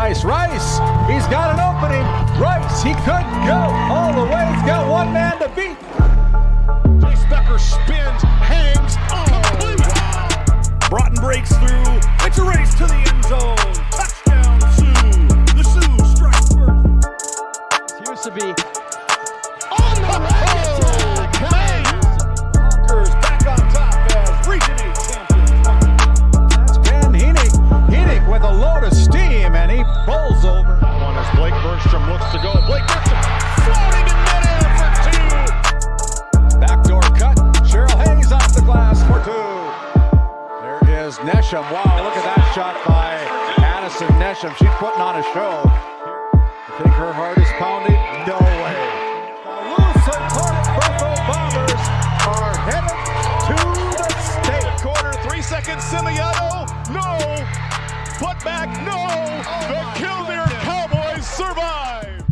Rice. He's got an opening. Rice, he could go all the way. He's got one man to beat. Chase Becker spins, hangs, complete. Broughton breaks through. It's a race to the end zone. Touchdown, Sioux. The Sioux strike first. Used to be On the road. Conquers back on top as Region 8 champions. That's Ben Henig with a load of steam, and he bowls over. One as Blake Burnstrom looks to go. Blake Burnstrom floating in midair for two. Backdoor cut. Cheryl Hayes off the glass for two. There is Nesham. Wow, look at that shot by Addison Nesham. She's putting on a show. You think her heart is pounding? No way. The Lusitania Buffalo Bombers are headed to the state. Quarter, 3 seconds, Simiano. No. Put back, no. The Killdeer Cowboys survive.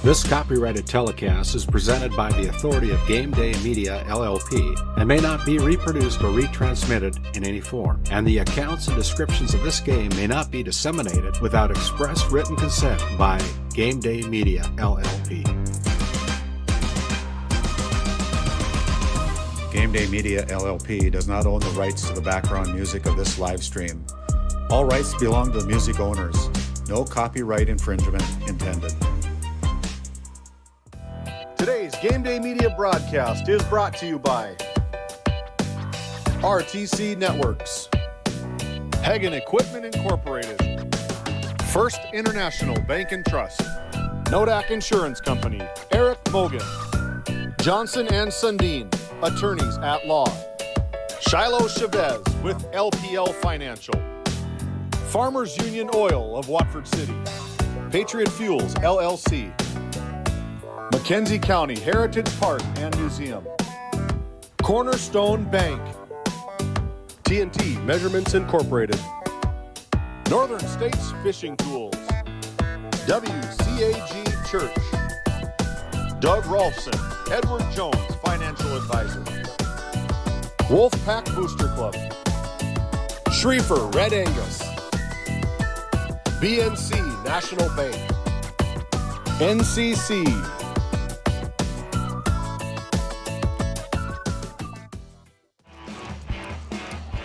This copyrighted telecast is presented by the authority of GameDay Media, LLP, and may not be reproduced or retransmitted in any form. And the accounts and descriptions of this game may not be disseminated without express written consent by GameDay Media, LLP. GameDay Media, LLP does not own the rights to the background music of this live stream. All rights belong to the music owners. No copyright infringement intended. Today's GameDay Media broadcast is brought to you by RTC Networks, Hagen Equipment Incorporated, First International Bank and Trust, Nodak Insurance Company, Eric Mogan, Johnson and Sundin, Attorneys at Law, Shiloh Chavez with LPL Financial, Farmers Union Oil of Watford City, Patriot Fuels LLC, McKenzie County Heritage Park and Museum, Cornerstone Bank, TNT Measurements Incorporated, Northern States Fishing Tools, WCAG Church, Doug Rolfson, Edward Jones Financial Advisor, Wolfpack Booster Club, Schriefer Red Angus, BNC National Bank, NCC,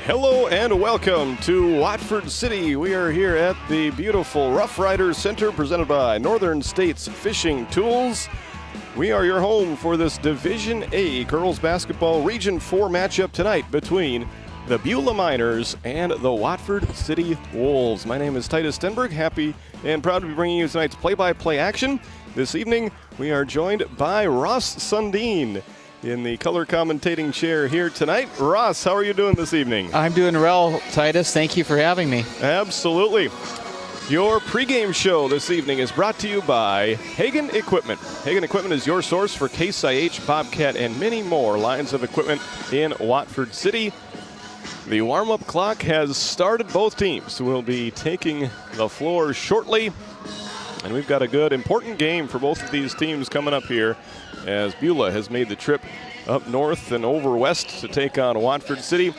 Hello and welcome to Watford City. We are here at the beautiful Rough Riders Center presented by Northern States Fishing Tools. We are your home for this Division A girls basketball Region 4 matchup tonight between the Beulah Miners and the Watford City Wolves. My name is Titus Stenberg, happy and proud to be bringing you tonight's play-by-play action. This evening we are joined by Ross Sundin in the color commentating chair here tonight. Ross, how are you doing this evening? I'm doing well, Titus. Thank you for having me. Absolutely. Your pregame show this evening is brought to you by Hagen Equipment. Hagen Equipment is your source for Case IH, Bobcat, and many more lines of equipment in Watford City. The warm-up clock has started. Both teams will be taking the floor shortly. And we've got a good, important game for both of these teams coming up here as Beulah has made the trip up north and over west to take on Watford City.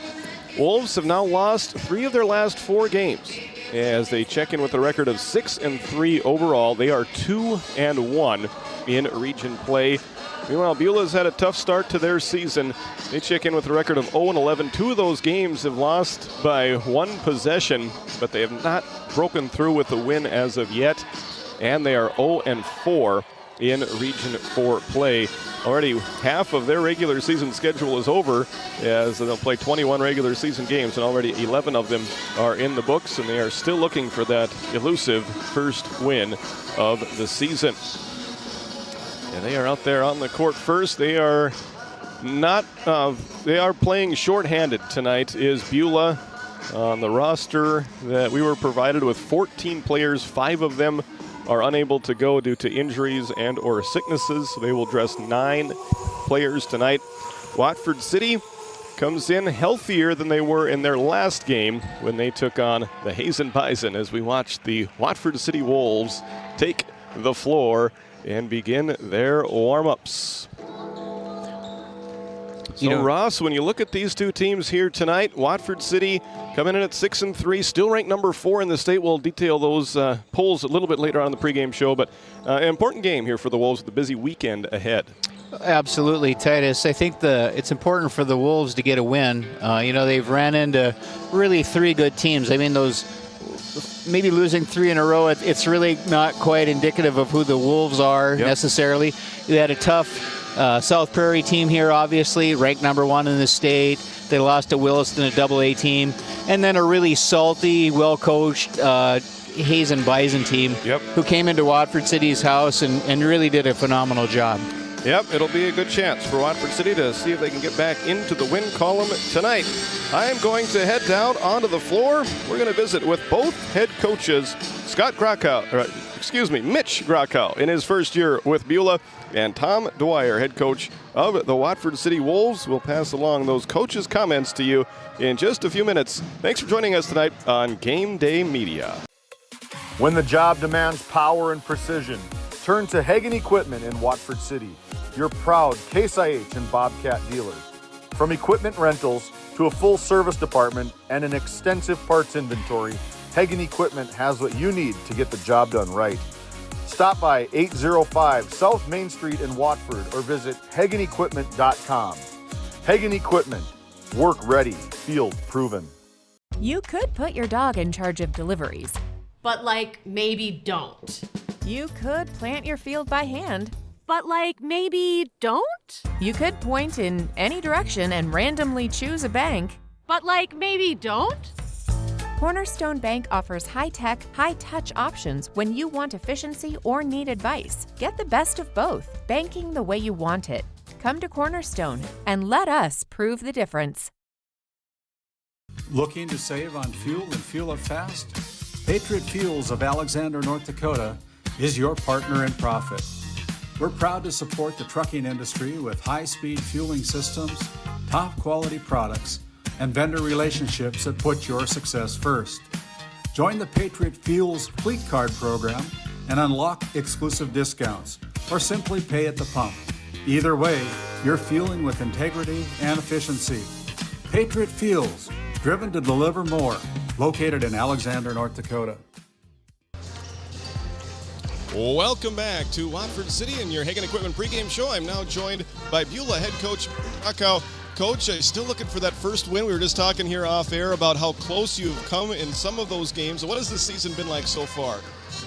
Wolves have now lost 3 of their last 4 games as they check in with a record of 6-3 overall. They are 2-1 in region play. Meanwhile, Beulah's had a tough start to their season. They check in with a record of 0-11. 2 of those games have lost by 1 possession, but they have not broken through with a win as of yet. And they are 0-4 in Region 4 play. Already half of their regular season schedule is over as they'll play 21 regular season games, and already 11 of them are in the books, and they are still looking for that elusive first win of the season. And they are out there on the court first. They are not, they are playing shorthanded tonight is Beulah. On the roster that we were provided with 14 players, 5 of them are unable to go due to injuries and or sicknesses. So they will dress 9 players tonight. Watford City comes in healthier than they were in their last game when they took on the Hazen Bison, as we watched the Watford City Wolves take the floor and begin their warm-ups. So, Ross, when you look at these two teams here tonight, Watford City coming in at 6-3, still ranked number 4 in the state. We'll detail those polls a little bit later on in the pregame show, but an important game here for the Wolves with a busy weekend ahead. Absolutely, Titus. I think it's important for the Wolves to get a win. They've ran into really 3 good teams. I mean, those maybe losing 3 in a row, it's really not quite indicative of who the Wolves are necessarily. They had a tough South Prairie team here, obviously, ranked number 1 in the state. They lost to Williston, a double-A team. And then a really salty, well-coached Hazen Bison team who came into Watford City's house and really did a phenomenal job. Yep, it'll be a good chance for Watford City to see if they can get back into the win column tonight. I am going to head down onto the floor. We're going to visit with both head coaches, Mitch Grakow in his first year with Beulah, and Tom Dwyer, head coach of the Watford City Wolves. We'll pass along those coaches' comments to you in just a few minutes. Thanks for joining us tonight on Game Day Media. When the job demands power and precision, turn to Hagen Equipment in Watford City, your proud Case IH and Bobcat dealers. From equipment rentals to a full service department and an extensive parts inventory, Hagen Equipment has what you need to get the job done right. Stop by 805 South Main Street in Watford or visit HagenEquipment.com. Hagen Equipment. Work ready. Field proven. You could put your dog in charge of deliveries. But maybe don't. You could plant your field by hand. But maybe don't? You could point in any direction and randomly choose a bank. But maybe don't? Cornerstone Bank offers high-tech, high-touch options when you want efficiency or need advice. Get the best of both, banking the way you want it. Come to Cornerstone and let us prove the difference. Looking to save on fuel and fuel up fast? Patriot Fuels of Alexander, North Dakota is your partner in profit. We're proud to support the trucking industry with high-speed fueling systems, top-quality products, and vendor relationships that put your success first. Join the Patriot Fuels Fleet Card program and unlock exclusive discounts, or simply pay at the pump. Either way, you're fueling with integrity and efficiency. Patriot Fuels, driven to deliver more, located in Alexander, North Dakota. Welcome back to Watford City and your Hagen Equipment pregame show. I'm now joined by Beulah head coach Grakow. Coach, still looking for that first win. We were just talking here off air about how close you've come in some of those games. What has this season been like so far?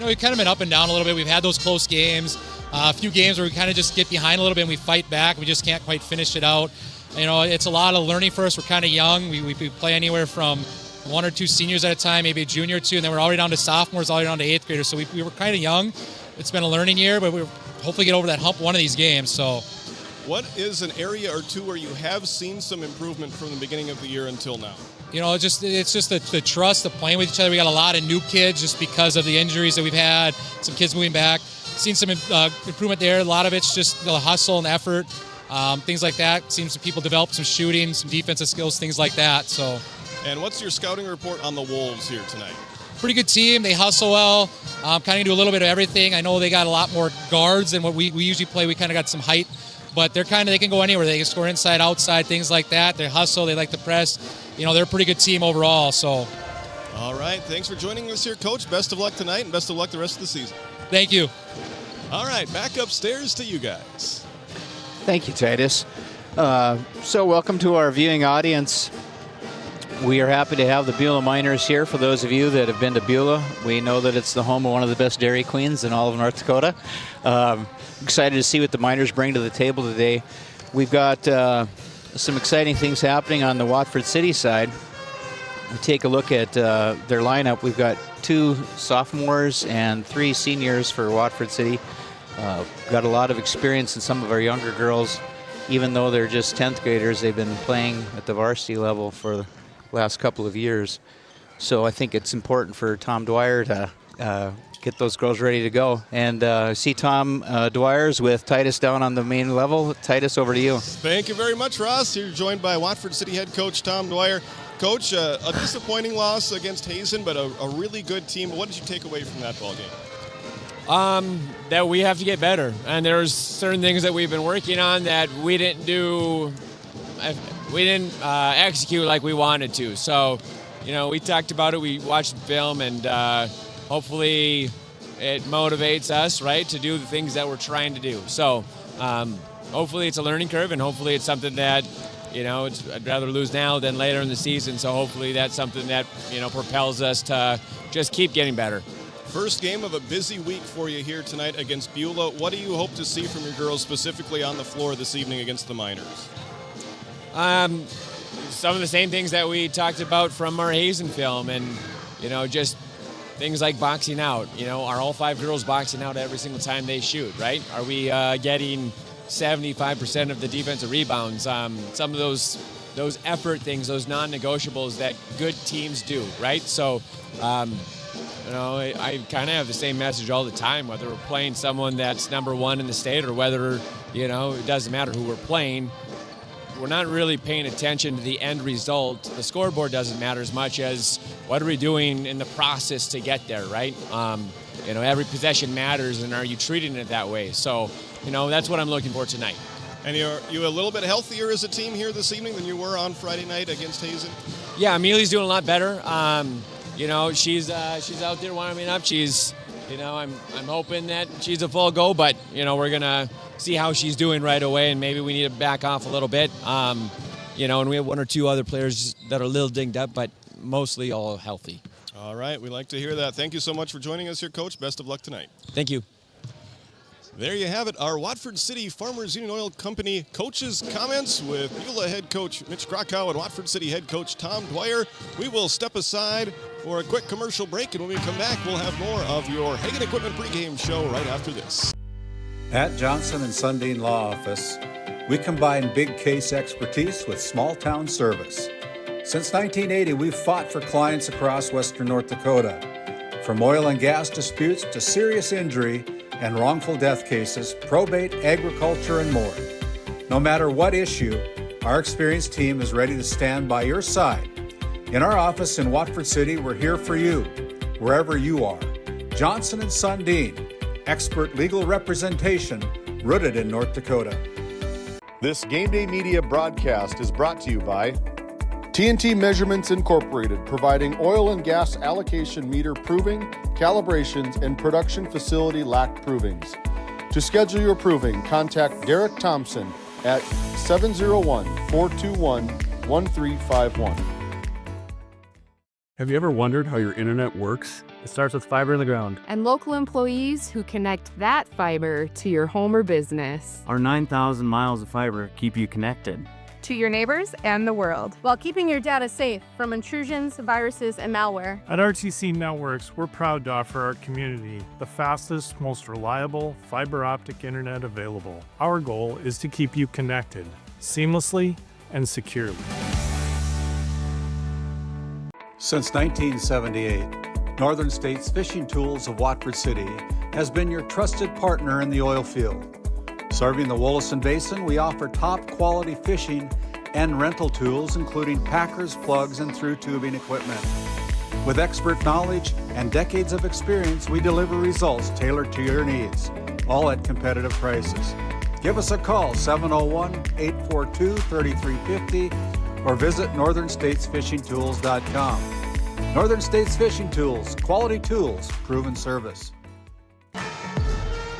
We've kind of been up and down a little bit. We've had those close games, a few games where we kind of just get behind a little bit and we fight back. We just can't quite finish it out. It's a lot of learning for us. We're kind of young. We play anywhere from 1 or 2 seniors at a time, maybe a junior or 2, and then we're already down to sophomores, already down to 8th graders. So we were kind of young. It's been a learning year, but we'll hopefully get over that hump one of these games. So, what is an area or two where you have seen some improvement from the beginning of the year until now? It's just the trust of playing with each other. We got a lot of new kids just because of the injuries that we've had, some kids moving back. Seen some improvement there. A lot of it's just the hustle and effort, things like that. Seems some people develop some shooting, some defensive skills, things like that. So. And what's your scouting report on the Wolves here tonight? Pretty good team. They hustle well, kind of do a little bit of everything. I know they got a lot more guards than what we usually play. We kind of got some height, but they can go anywhere. They can score inside, outside, things like that. They hustle. They like to press. They're a pretty good team overall. So. All right. Thanks for joining us here, Coach. Best of luck tonight and best of luck the rest of the season. Thank you. All right. Back upstairs to you guys. Thank you, Titus. So welcome to our viewing audience. We are happy to have the Beulah Miners here. For those of you that have been to Beulah, we know that it's the home of one of the best Dairy Queens in all of North Dakota. Excited to see what the Miners bring to the table today. We've got some exciting things happening on the Watford City side. We take a look at their lineup. We've got 2 sophomores and 3 seniors for Watford City. Got a lot of experience in some of our younger girls. Even though they're just 10th graders, they've been playing at the varsity level for the last couple of years. So I think it's important for Tom Dwyer to get those girls ready to go. And see Tom Dwyer's with Titus down on the main level. Titus, over to you. Thank you very much, Ross. You're joined by Watford City head coach Tom Dwyer. Coach, a disappointing loss against Hazen, but a really good team. What did you take away from that ball game? That we have to get better. And there's certain things that we've been working on that we didn't do we didn't execute like we wanted to. So, we talked about it. We watched the film, and hopefully it motivates us, right, to do the things that we're trying to do. So hopefully it's a learning curve, and hopefully it's something that, I'd rather lose now than later in the season. So hopefully that's something that, propels us to just keep getting better. First game of a busy week for you here tonight against Beulah. What do you hope to see from your girls specifically on the floor this evening against the Miners? Some of the same things that we talked about from our Hazen film, and, just things like boxing out. Are all 5 girls boxing out every single time they shoot, right? Are we getting 75% of the defensive rebounds? Some of those effort things, those non-negotiables that good teams do, right? So, I kind of have the same message all the time, whether we're playing someone that's number 1 in the state or whether, it doesn't matter who we're playing. We're not really paying attention to the end result. The scoreboard doesn't matter as much as what are we doing in the process to get there, right? Every possession matters, and are you treating it that way? So, that's what I'm looking for tonight. And you a little bit healthier as a team here this evening than you were on Friday night against Hazen? Yeah, Amelia's doing a lot better. She's out there warming up. She's, I'm hoping that she's a full go, but, we're going to see how she's doing right away, and maybe we need to back off a little bit. And we have 1 or 2 other players that are a little dinged up, but mostly all healthy. All right, we like to hear that. Thank you so much for joining us here, Coach. Best of luck tonight. Thank you. There you have it, our Watford City Farmers Union Oil Company coaches' comments with Beulah head coach Mitch Krakow and Watford City head coach Tom Dwyer. We will step aside for a quick commercial break, and when we come back, we'll have more of your Hagen Equipment pregame show right after this. At Johnson & Sundin Law Office, we combine big case expertise with small town service. Since 1980, we've fought for clients across western North Dakota. From oil and gas disputes to serious injury and wrongful death cases, probate, agriculture, and more. No matter what issue, our experienced team is ready to stand by your side. In our office in Watford City, we're here for you, wherever you are. Johnson & Sundin, expert legal representation rooted in North Dakota. This Game Day Media broadcast is brought to you by TNT Measurements Incorporated, providing oil and gas allocation meter proving, calibrations, and production facility lack provings. To schedule your proving, contact Derek Thompson at 701-421-1351. Have you ever wondered how your internet works? It starts with fiber in the ground. And local employees who connect that fiber to your home or business. Our 9,000 miles of fiber keep you connected to your neighbors and the world, while keeping your data safe from intrusions, viruses, and malware. At RTC Networks, we're proud to offer our community the fastest, most reliable fiber optic internet available. Our goal is to keep you connected seamlessly and securely. Since 1978, Northern States Fishing Tools of Watford City has been your trusted partner in the oil field. Serving the Wollaston Basin, we offer top quality fishing and rental tools, including packers, plugs, and through tubing equipment. With expert knowledge and decades of experience, we deliver results tailored to your needs, all at competitive prices. Give us a call, 701-842-3350, or visit northernstatesfishingtools.com. Northern States Fishing Tools, quality tools, proven service.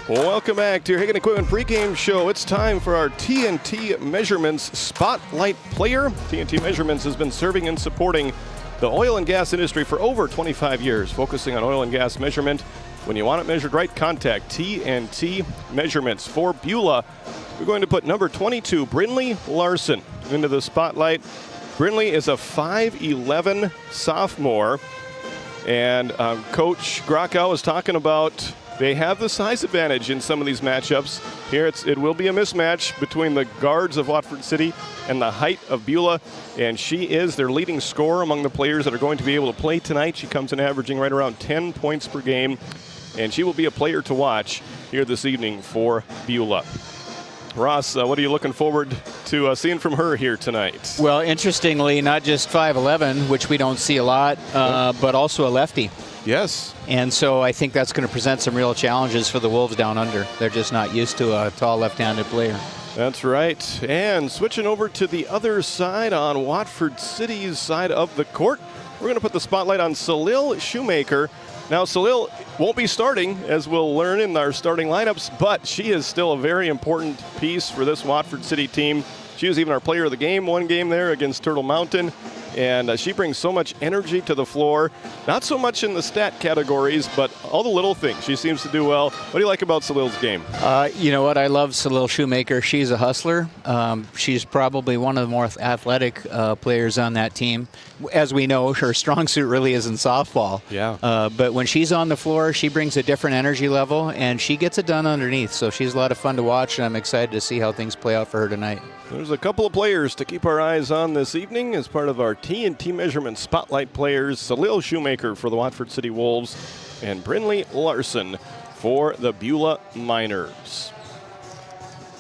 Welcome back to your Hagen Equipment pregame show. It's time for our TNT Measurements Spotlight Player. TNT Measurements has been serving and supporting the oil and gas industry for over 25 years, focusing on oil and gas measurement. When you want it measured right, contact TNT Measurements. For Beulah, we're going to put number 22, Brinley Larson, into the spotlight. Brinley is a 5'11 sophomore, and Coach Krakow was talking about they have the size advantage in some of these matchups. Here it will be a mismatch between the guards of Watford City and the height of Beulah, and she is their leading scorer among the players that are going to be able to play tonight. She comes in averaging right around 10 points per game, and she will be a player to watch here this evening for Beulah. Ross, what are you looking forward to seeing from her here tonight? Well, interestingly, not just 5'11", which we don't see a lot, but also a lefty. Yes. And so I think that's going to present some real challenges for the Wolves down under. They're just not used to a tall left-handed player. That's right. And switching over to the other side on Watford City's side of the court, we're going to put the spotlight on Salil Shoemaker. Now, Salil won't be starting, as we'll learn in our starting lineups, but she is still a very important piece for this Watford City team. She was even our player of the game, one game there against Turtle Mountain. And she brings so much energy to the floor. Not so much in the stat categories, but all the little things she seems to do well. What do you like about Salil's game? You know what? I love Salil Shoemaker. She's a hustler. She's probably one of the more athletic players on that team. As we know, her strong suit really is in softball. Yeah. But when she's on the floor, she brings a different energy level, and she gets it done underneath. So she's a lot of fun to watch, and I'm excited to see how things play out for her tonight. There's a couple of players to keep our eyes on this evening as part of our T&T Measurement Spotlight players. Salil Shoemaker for the Watford City Wolves and Brinley Larson for the Beulah Miners.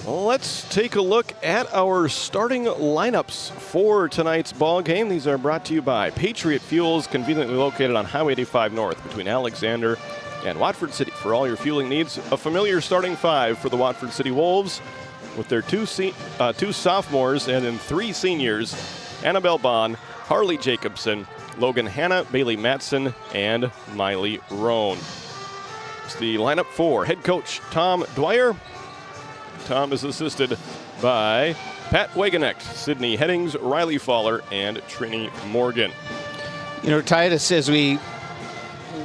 Let's take a look at our starting lineups for tonight's ball game. These are brought to you by Patriot Fuels, conveniently located on Highway 85 North between Alexander and Watford City. For all your fueling needs, a familiar starting five for the Watford City Wolves, with their two sophomores and then three seniors, Annabelle Bond, Harley Jacobson, Logan Hanna, Bailey Matson, and Miley Roan. It's the lineup for head coach Tom Dwyer. Tom is assisted by Pat Wagenknecht, Sydney Headings, Riley Fowler, and Trini Morgan. You know, Titus, as we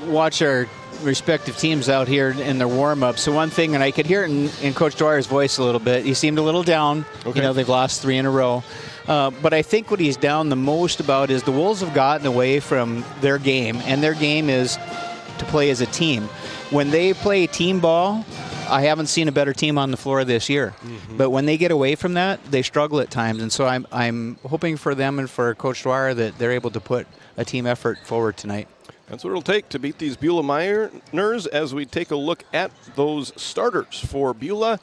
watch our respective teams out here in their warm-up. So one thing, and I could hear it in Coach Dwyer's voice a little bit, he seemed a little down. Okay. You know, they've lost 3 in a row. But I think what he's down the most about is the Wolves have gotten away from their game, and their game is to play as a team. When they play team ball, I haven't seen a better team on the floor this year. Mm-hmm. But when they get away from that, they struggle at times. And so I'm hoping for them and for Coach Dwyer that they're able to put a team effort forward tonight. That's what it'll take to beat these Beulah Miners as we take a look at those starters for Beulah.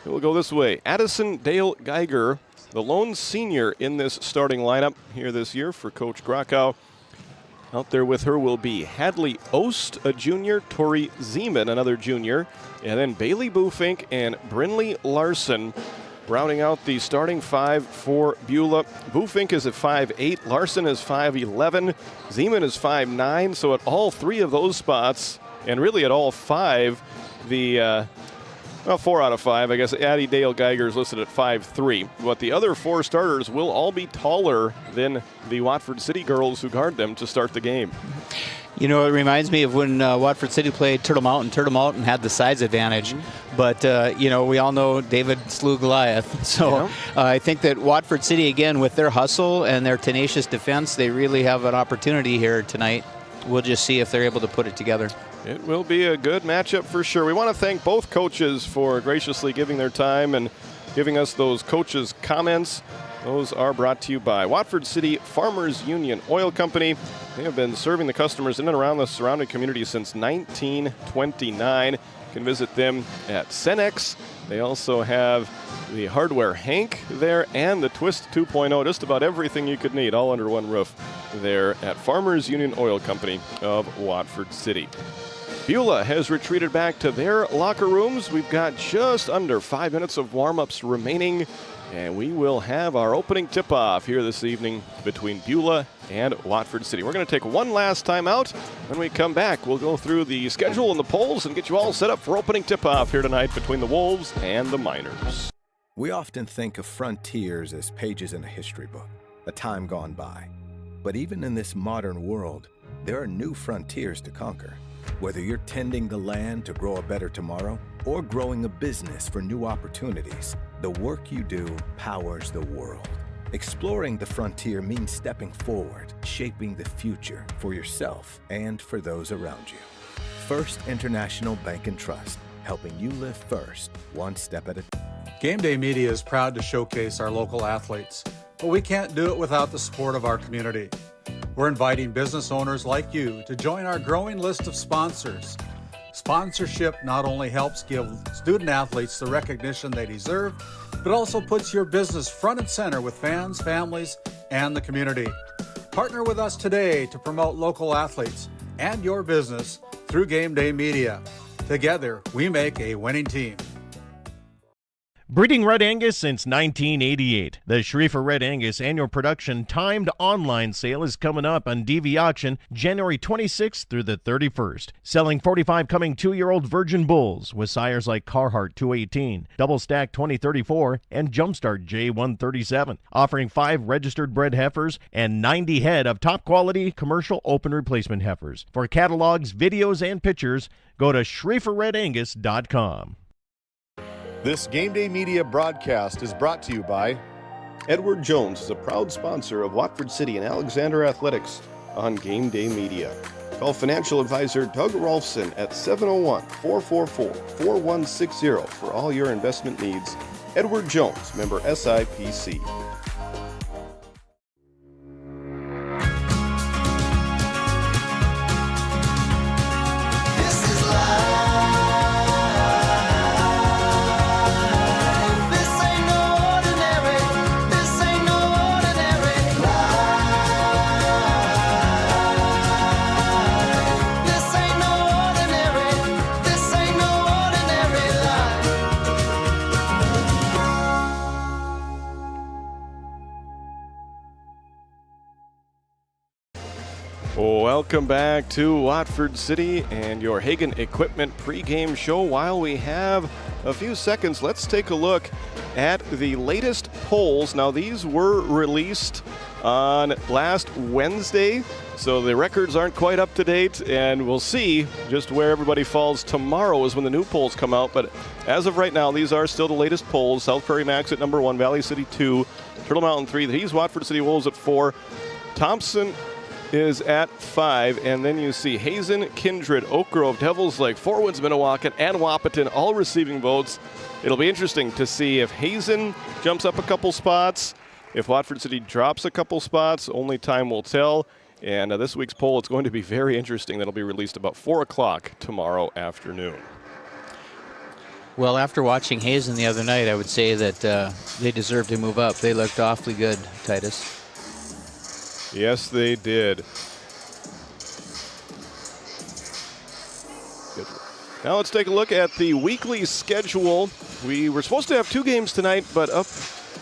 It will go this way. Addison Dale Geiger, the lone senior in this starting lineup here this year for Coach Krakow. Out there with her will be Hadley Ost, a junior, Tori Zeman, another junior, and then Bailey Bufink and Brinley Larson rounding out the starting five for Beulah. Bufink is at 5'8", Larson is 5'11", Zeman is 5'9", so at all three of those spots, and really at all five, the 4 out of 5, I guess. Addie Dale Geiger is listed at 5'3", but the other 4 starters will all be taller than the Watford City girls who guard them to start the game. You know, it reminds me of when Watford City played Turtle Mountain. Turtle Mountain had the size advantage, but, you know, we all know David slew Goliath. So I think that Watford City, again, with their hustle and their tenacious defense, they really have an opportunity here tonight. We'll just see if they're able to put it together. It will be a good matchup for sure. We want to thank both coaches for graciously giving their time and giving us those coaches' comments. Those are brought to you by Watford City Farmers Union Oil Company. They have been serving the customers in and around the surrounding community since 1929. You can visit them at Cenex. They also have the Hardware Hank there and the Twist 2.0, just about everything you could need, all under one roof there at Farmers Union Oil Company of Watford City. Beulah has retreated back to their locker rooms. We've got just under 5 minutes of warm-ups remaining, and we will have our opening tip-off here this evening between Beulah and Watford City. We're going to take one last time out. When we come back, we'll go through the schedule and the polls and get you all set up for opening tip-off here tonight between the Wolves and the Miners. We often think of frontiers as pages in a history book, a time gone by. But even in this modern world, there are new frontiers to conquer. Whether you're tending the land to grow a better tomorrow or growing a business for new opportunities, the work you do powers the world. Exploring the frontier means stepping forward, shaping the future for yourself and for those around you. First International Bank and Trust, helping you live first, one step at a time. GameDay Media is proud to showcase our local athletes, but we can't do it without the support of our community. We're inviting business owners like you to join our growing list of sponsors. Sponsorship not only helps give student athletes the recognition they deserve, but also puts your business front and center with fans, families, and the community. Partner with us today to promote local athletes and your business through GameDay Media. Together, we make a winning team. Breeding Red Angus since 1988. The Schrieffer Red Angus annual production timed online sale is coming up on DV Auction January 26th through the 31st. Selling 45 coming 2-year-old virgin bulls with sires like Carhartt 218, Double Stack 2034, and Jumpstart J137. Offering 5 registered bred heifers and 90 head of top quality commercial open replacement heifers. For catalogs, videos, and pictures, go to SchrieferRedAngus.com. This Game Day Media broadcast is brought to you by Edward Jones is a proud sponsor of Watford City and Alexander Athletics on Game Day Media. Call financial advisor Doug Rolfson at 701-444-4160 for all your investment needs. Edward Jones, member SIPC. Welcome back to Watford City and your Hagen Equipment pregame show. While we have a few seconds, let's take a look at the latest polls. Now, these were released on last Wednesday, so the records aren't quite up to date, and we'll see just where everybody falls. Tomorrow is when the new polls come out, but as of right now, these are still the latest polls. South Prairie Max at number 1, Valley City 2, Turtle Mountain 3, these Watford City Wolves at 4, Thompson is at 5, and then you see Hazen, Kindred, Oak Grove, Devils Lake, Four Winds, Minnewacan, and Wahpeton all receiving votes. It'll be interesting to see if Hazen jumps up a couple spots, if Watford City drops a couple spots. Only time will tell. And this week's poll, it's going to be very interesting. That'll be released about 4 o'clock tomorrow afternoon. Well, after watching Hazen the other night, I would say that they deserve to move up. They looked awfully good, Titus. Yes, they did. Good. Now let's take a look at the weekly schedule. We were supposed to have 2 games tonight, but up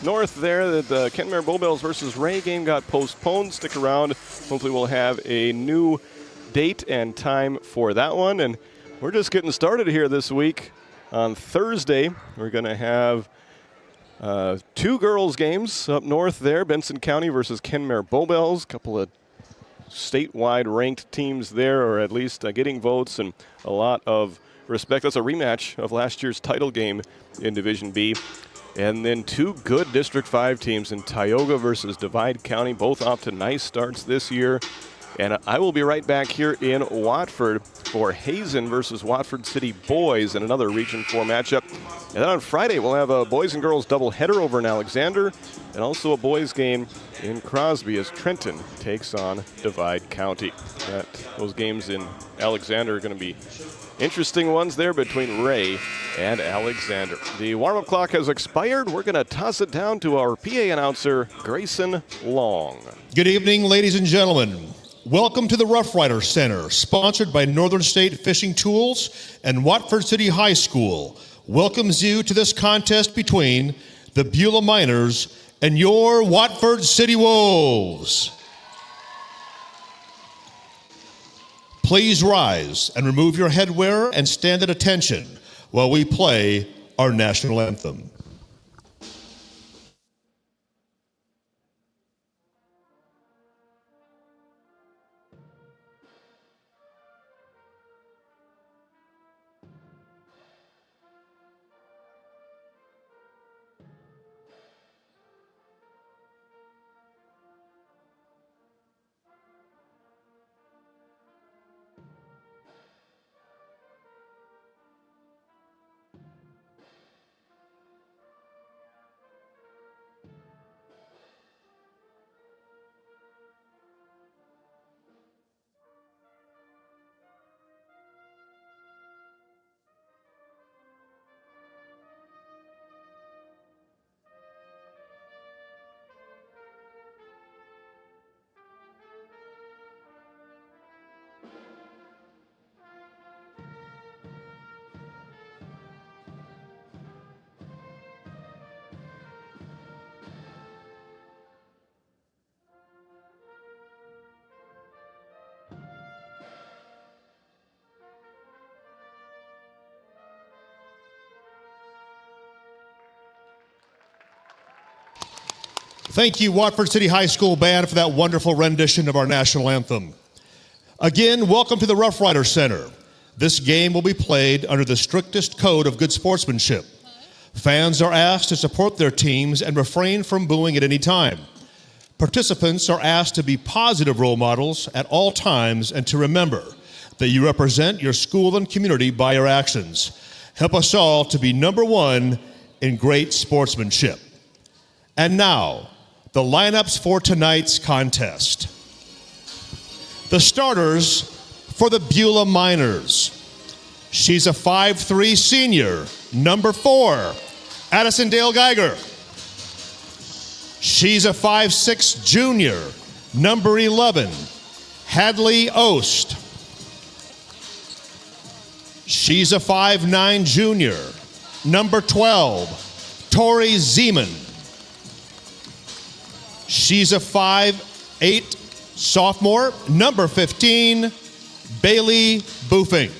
north there, the Kenmare Bowbells versus Ray game got postponed. Stick around. Hopefully we'll have a new date and time for that one. And we're just getting started here this week. On Thursday, we're going to have 2 girls games up north there, Benson County versus Kenmare Bowbells. A couple of statewide ranked teams there, or at least getting votes and a lot of respect. That's a rematch of last year's title game in Division B. And then 2 good District 5 teams in Tioga versus Divide County, both off to nice starts this year. And I will be right back here in Watford for Hazen versus Watford City Boys in another Region 4 matchup. And then on Friday, we'll have a boys and girls doubleheader over in Alexander, and also a boys game in Crosby as Trenton takes on Divide County. Those games in Alexander are going to be interesting ones there between Ray and Alexander. The warm-up clock has expired. We're going to toss it down to our PA announcer, Grayson Long. Good evening, ladies and gentlemen. Welcome to the Rough Rider Center, sponsored by Northern State Fishing Tools and Watford City High School. Welcomes you to this contest between the Beulah Miners and your Watford City Wolves. Please rise and remove your headwear and stand at attention while we play our national anthem. Thank you, Watford City High School Band, for that wonderful rendition of our national anthem. Again, welcome to the Rough Rider Center. This game will be played under the strictest code of good sportsmanship. Fans are asked to support their teams and refrain from booing at any time. Participants are asked to be positive role models at all times and to remember that you represent your school and community by your actions. Help us all to be number one in great sportsmanship. And now, the lineups for tonight's contest. The starters for the Beulah Miners. She's a 5'3" senior, number 4, Addison Dale Geiger. She's a 5'6" junior, number 11, Hadley Ost. She's a 5'9" junior, number 12, Tori Zeman. She's a 5'8" sophomore, number 15, Bailey Boofing.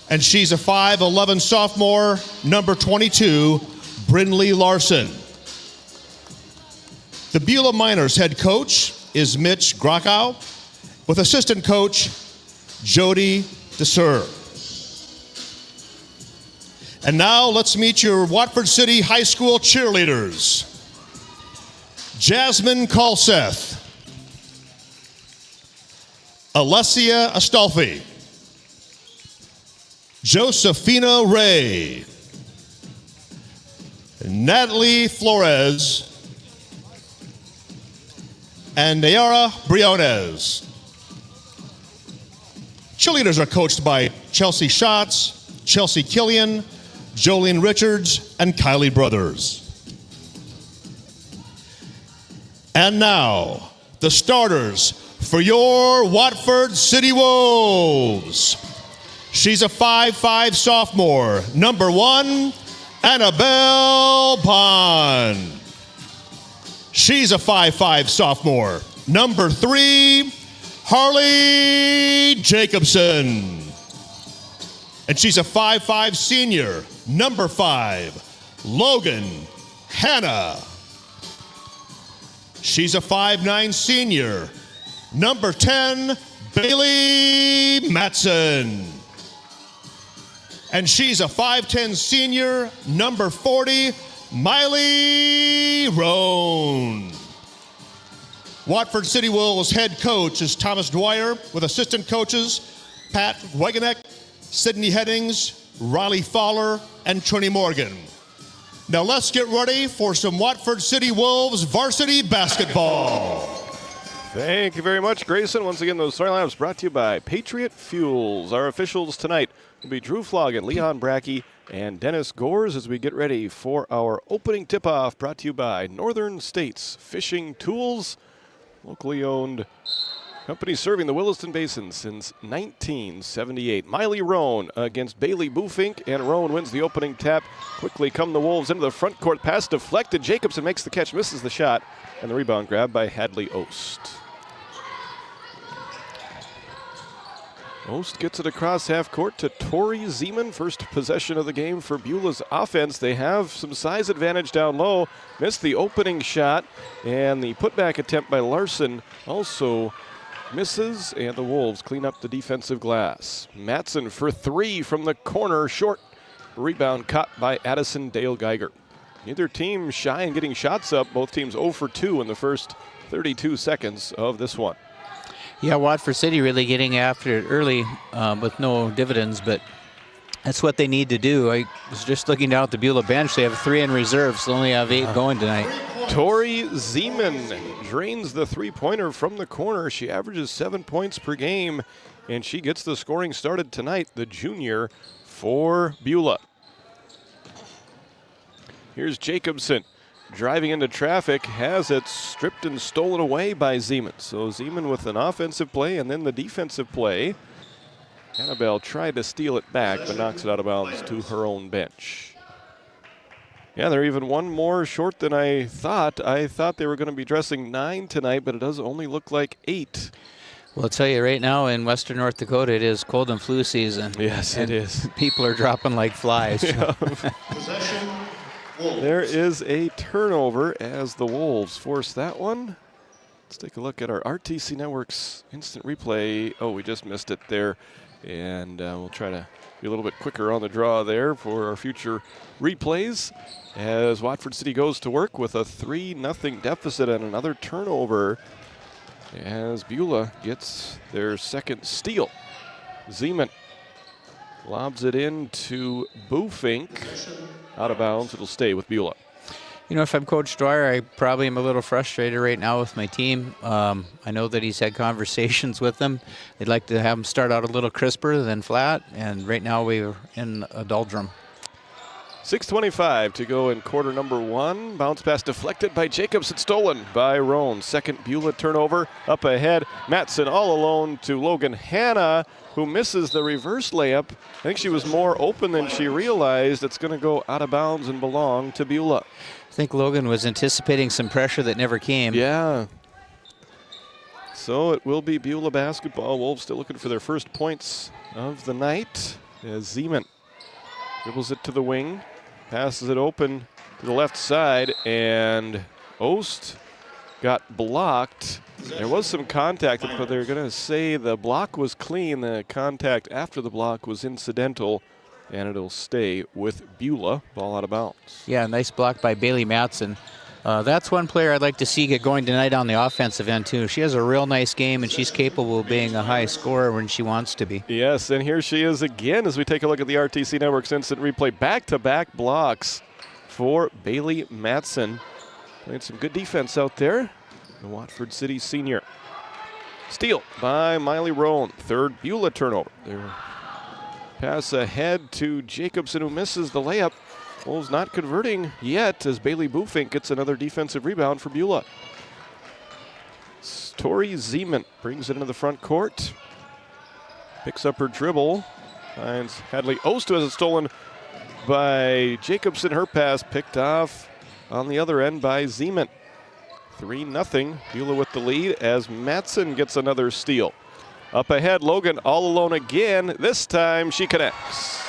And she's a 5'11" sophomore, number 22, Brynlee Larson. The Beulah Miners head coach is Mitch Grokow, with assistant coach Jody DeSur. And now let's meet your Watford City High School cheerleaders. Jasmine Kalseth, Alessia Astolfi, Josefina Ray, Natalie Flores, and Nayara Briones. Cheerleaders are coached by Chelsea Schatz, Chelsea Killian, Jolene Richards, and Kylie Brothers. And now, the starters for your Watford City Wolves. She's a 5'5" sophomore, number 1, Annabelle Bond. She's a 5'5" sophomore, number 3, Harley Jacobson. And she's a 5'5" senior, number 5, Logan Hannah. She's a 5'9" senior, number 10, Bailey Matson. And she's a 5'10" senior, number 40, Miley Roan. Watford City Wolves head coach is Thomas Dwyer, with assistant coaches Pat Wegenek, Sydney Headings, Riley Fowler, and Trini Morgan. Now let's get ready for some Watford City Wolves varsity basketball. Thank you very much, Grayson. Once again, those starting lineups brought to you by Patriot Fuels. Our officials tonight will be Drew Floggin, Leon Brackey, and Dennis Gores as we get ready for our opening tip-off, brought to you by Northern States Fishing Tools, locally owned company serving the Williston Basin since 1978. Miley Roan against Bailey Boofink, and Roan wins the opening tap. Quickly come the Wolves into the front court. Pass deflected. Jacobson makes the catch, misses the shot, and the rebound grabbed by Hadley Ost. Ost gets it across half court to Tori Zeman. First possession of the game for Beulah's offense. They have some size advantage down low. Missed the opening shot, and the putback attempt by Larson also misses, and the Wolves clean up the defensive glass. Matson for 3 from the corner, short. Rebound caught by Addison Dale Geiger. Neither team shy in getting shots up. Both teams 0 for 2 in the first 32 seconds of this one. Yeah, Watford City really getting after it early with no dividends, but that's what they need to do. I was just looking down at the Beulah bench. They have 3 in reserve, so they only have 8 going tonight. Tori Zeman drains the three-pointer from the corner. She averages 7 points per game, and she gets the scoring started tonight, the junior for Beulah. Here's Jacobson driving into traffic, has it stripped and stolen away by Zeman. So Zeman with an offensive play and then the defensive play. Annabelle tried to steal it back, but knocks it out of bounds to her own bench. Yeah, they're even one more short than I thought. I thought they were going to be dressing 9 tonight, but it does only look like 8. Well, I'll tell you right now, in western North Dakota, it is cold and flu season. Yes, it is. People are dropping like flies. Yeah. There is a turnover as the Wolves force that one. Let's take a look at our RTC Network's instant replay. Oh, we just missed it there. And we'll try to be a little bit quicker on the draw there for our future replays as Watford City goes to work with a 3-0 deficit and another turnover as Beulah gets their second steal. Zeman lobs it into Bufink. Out of bounds, it'll stay with Beulah. You know, if I'm Coach Dwyer, I probably am a little frustrated right now with my team. I know that he's had conversations with them. They'd like to have them start out a little crisper than flat, and right now we're in a doldrum. 6:25 to go in quarter number one. Bounce pass deflected by Jacobs and stolen by Roan. Second Beulah turnover up ahead. Matson all alone to Logan Hanna, who misses the reverse layup. I think she was more open than she realized. It's going to go out of bounds and belong to Beulah. I think Logan was anticipating some pressure that never came. Yeah. So it will be Beulah basketball. Wolves still looking for their first points of the night as Zeman dribbles it to the wing, passes it open to the left side, and Ost got blocked. There was some contact, but they're going to say the block was clean. The contact after the block was incidental, and it'll stay with Beulah. Ball out of bounds. Yeah, nice block by Bailey Matson. That's one player I'd like to see get going tonight on the offensive end, too. She has a real nice game, and she's capable of being a high scorer when she wants to be. Yes, and here she is again as we take a look at the RTC Network's instant replay. Back-to-back blocks for Bailey Matson. Playing some good defense out there. The Watford City senior. Steal by Miley Roan. Third Beulah turnover. Their pass ahead to Jacobson, who misses the layup. Wolves not converting yet as Bailey Bufink gets another defensive rebound for Beulah. Tori Zeman brings it into the front court. Picks up her dribble. Finds Hadley Ost, who has it stolen by Jacobson. Her pass picked off on the other end by Zeman. 3-0. Beulah with the lead as Matson gets another steal. Up ahead, Logan all alone again. This time she connects.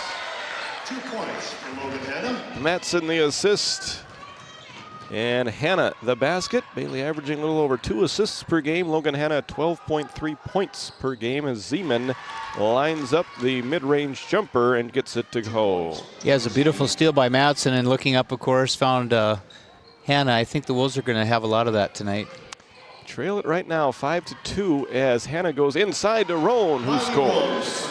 2 points for Logan Hanna. Matson the assist. And Hanna the basket. Bailey averaging a little over 2 assists per game. Logan Hanna 12.3 points per game as Zeman lines up the mid-range jumper and gets it to go. Yeah, it's a beautiful steal by Matson, and looking up, of course, found Hanna. I think the Wolves are going to have a lot of that tonight. Trail it right now, 5-2, as Hanna goes inside to Roan, who scores.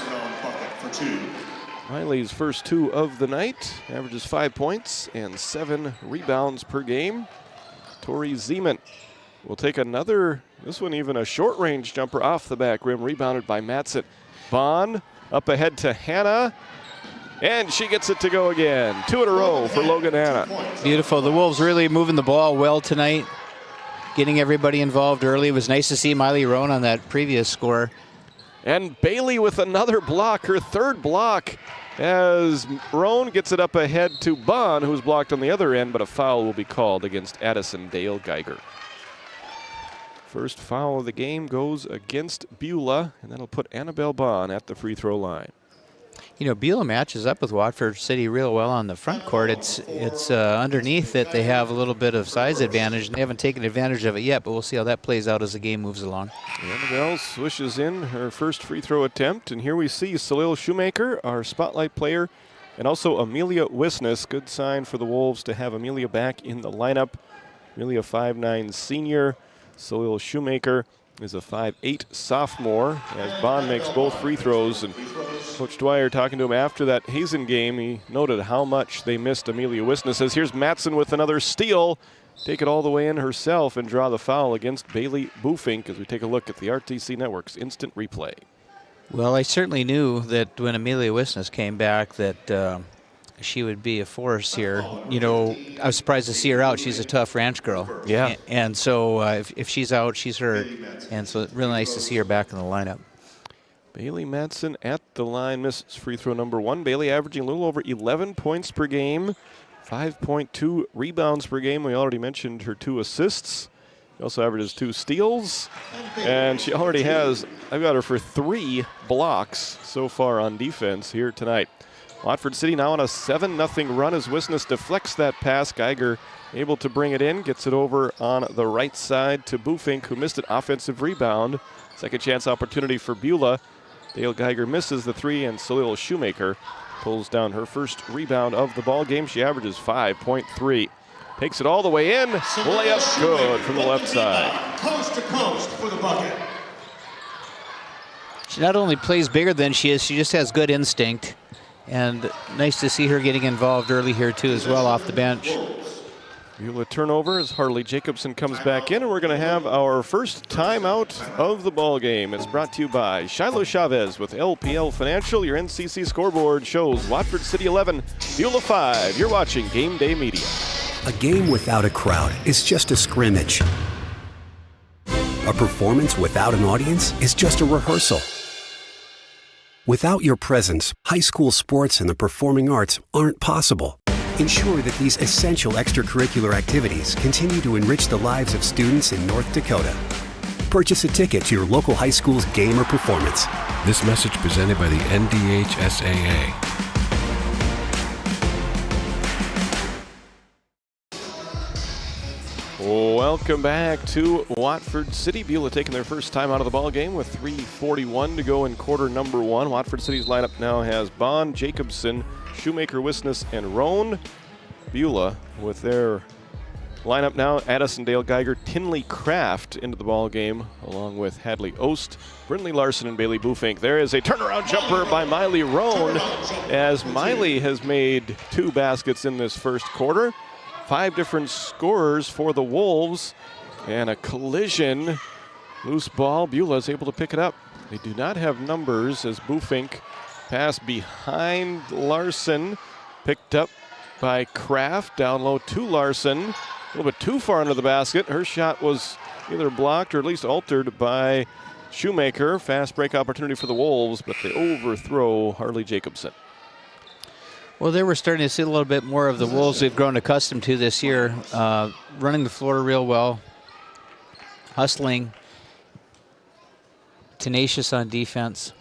Miley's first 2 of the night, averages 5 points and 7 rebounds per game. Tori Zeman will take another, this one even a short-range jumper off the back rim, rebounded by Matson. Bond up ahead to Hanna, and she gets it to go again. 2 in a row for Logan Hanna. Beautiful. The Wolves really moving the ball well tonight, getting everybody involved early. It was nice to see Miley Roan on that previous score. And Bailey with another block, her third block, as Roan gets it up ahead to Bond, who's blocked on the other end, but a foul will be called against Addison Dale Geiger. First foul of the game goes against Beulah, and that'll put Annabelle Bond at the free throw line. You know, Beulah matches up with Watford City real well on the front court. It's underneath that they have a little bit of size advantage. They haven't taken advantage of it yet, but we'll see how that plays out as the game moves along. Annabelle swishes in her first free throw attempt, and here we see Salil Shoemaker, our spotlight player, and also Amelia Wisness. Good sign for the Wolves to have Amelia back in the lineup. Amelia 5'9" senior. Salil Shoemaker is a 5'8" sophomore, as Bond makes both free throws. And Coach Dwyer, talking to him after that Hazen game, he noted how much they missed Amelia Wisness. Says here's Matson with another steal. Take it all the way in herself and draw the foul against Bailey Bufink as we take a look at the RTC Network's instant replay. Well, I certainly knew that when Amelia Wisness came back that she would be a force here. You know, I was surprised to see her out. She's a tough ranch girl. Yeah. And so if she's out, she's hurt. And so it's really nice to see her back in the lineup. Bailey Matson at the line, misses free throw number 1. Bailey averaging a little over 11 points per game, 5.2 rebounds per game. We already mentioned her 2 assists. She also averages 2 steals. And she already has, I've got her for 3 blocks so far on defense here tonight. Watford City now on a 7-0 run as Wisnes deflects that pass. Geiger able to bring it in, gets it over on the right side to Bufink, who missed an offensive rebound. Second chance opportunity for Beulah. Dale Geiger misses the three, and Salil Shoemaker pulls down her first rebound of the ball game. She averages 5.3. Takes it all the way in. Layup good from the left side. Coast to coast for the bucket. She not only plays bigger than she is, she just has good instinct. And nice to see her getting involved early here, too, as well, off the bench. Beulah turnover as Harley Jacobson comes back in, and we're going to have our first timeout of the ball game. It's brought to you by Shiloh Chavez with LPL Financial. Your NCC scoreboard shows Watford City 11, Beulah 5. You're watching Game Day Media. A game without a crowd is just a scrimmage. A performance without an audience is just a rehearsal. Without your presence, high school sports and the performing arts aren't possible. Ensure that these essential extracurricular activities continue to enrich the lives of students in North Dakota. Purchase a ticket to your local high school's game or performance. This message presented by the NDHSAA. Welcome back to Watford City. Beulah taking their first time out of the ball game with 3:41 to go in quarter number one. Watford City's lineup now has Bond, Jacobson, Shoemaker, Wisnes, and Roan. Beulah with their lineup now, Addison, Dale Geiger, Tinley Kraft into the ball game, along with Hadley Ost, Brindley Larson, and Bailey Bufink. There is a turnaround jumper by Miley Roan, as Miley has made 2 baskets in this first quarter. 5 different scorers for the Wolves, and a collision. Loose ball, Beulah is able to pick it up. They do not have numbers as Bufink pass behind Larson, picked up by Kraft, down low to Larson. A little bit too far under the basket. Her shot was either blocked or at least altered by Shoemaker. Fast break opportunity for the Wolves, but they overthrow Harley Jacobson. Well, there we're starting to see a little bit more of the Wolves we've grown accustomed to this year. Running the floor real well, hustling, tenacious on defense.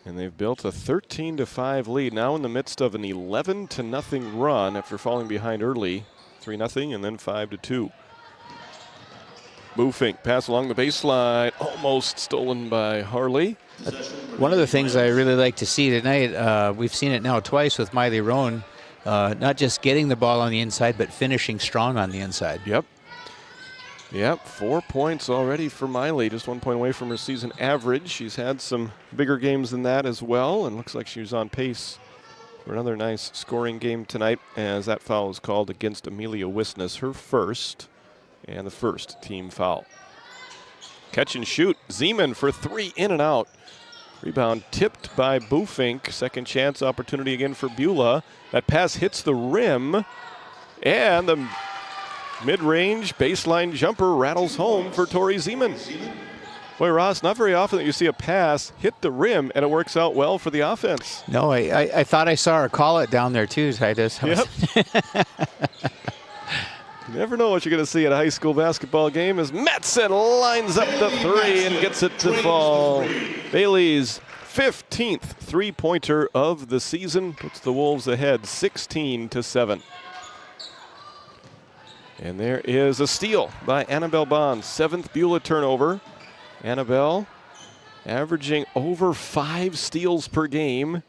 And they've built a 13-5 lead, now in the midst of an 11-0 run after falling behind early. 3-0 and then 5-2. Bufink pass along the baseline, almost stolen by Harley. One of the things I really like to see tonight, we've seen it now twice with Miley Roan, not just getting the ball on the inside, but finishing strong on the inside. Yep, 4 points already for Miley, just 1 point away from her season average. She's had some bigger games than that as well, and looks like she was on pace for another nice scoring game tonight, as that foul is called against Amelia Wisnes, her first, and the first team foul. Catch and shoot, Zeman for 3, in and out. Rebound tipped by Bufink. Second chance opportunity again for Beulah. That pass hits the rim, and the mid-range baseline jumper rattles home for Tori Zeman. Boy, Ross, not very often that you see a pass hit the rim and it works out well for the offense. No, I thought I saw her call it down there too, Titus. Yep. You never know what you're going to see at a high school basketball game as Metzen lines up the 3 and gets it to fall. Bailey's 15th three-pointer of the season puts the Wolves ahead 16-7. And there is a steal by Annabelle Bond, 7th Beulah turnover. Annabelle averaging over 5 steals per game.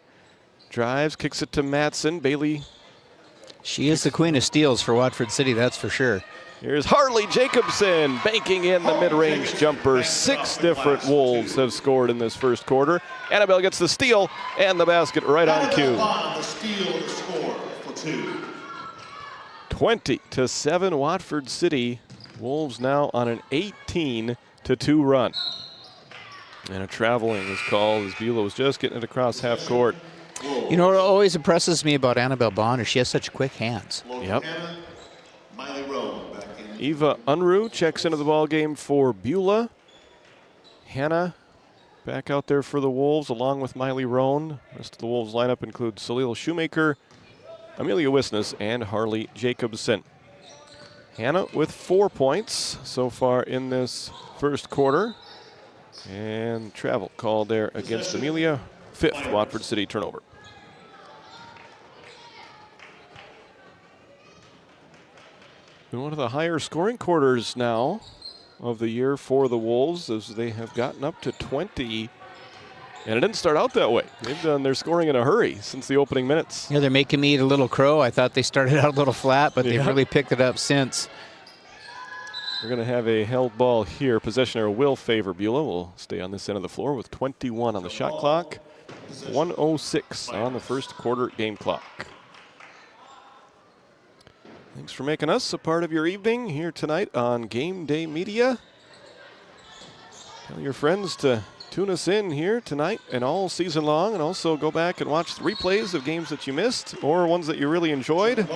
Drives, kicks it to Matson. Bailey. She is the queen of steals for Watford City, that's for sure. Here's Harley Jacobson banking in the mid-range jumper. 6 different Wolves have scored in this first quarter. Annabelle gets the steal and the basket right on cue. The steal and score for 2. 20-7 Watford City. Wolves now on an 18-2 run. And a traveling is called as Beulah was just getting it across half court. You know what always impresses me about Annabelle Bond is she has such quick hands. Yep. Eva Unruh checks into the ball game for Beulah. Hannah back out there for the Wolves along with Miley Roan. The rest of the Wolves lineup includes Salil Shoemaker, Amelia Wisnes, and Harley Jacobson. Hannah with 4 points so far in this first quarter. And travel called there against Amelia. 5th Watford City turnover. been one of the higher scoring quarters now of the year for the Wolves, as they have gotten up to 20. And it didn't start out that way. They've done their scoring in a hurry since the opening minutes. Yeah, they're making me eat a little crow. I thought they started out a little flat, but they've really picked it up since. We're going to have a held ball here. Possession arrow will favor Beulah. We'll stay on this end of the floor with 21 on the shot clock. 1:06 on the first quarter game clock. Thanks for making us a part of your evening here tonight on Game Day Media. Tell your friends to tune us in here tonight and all season long, and also go back and watch the replays of games that you missed or ones that you really enjoyed.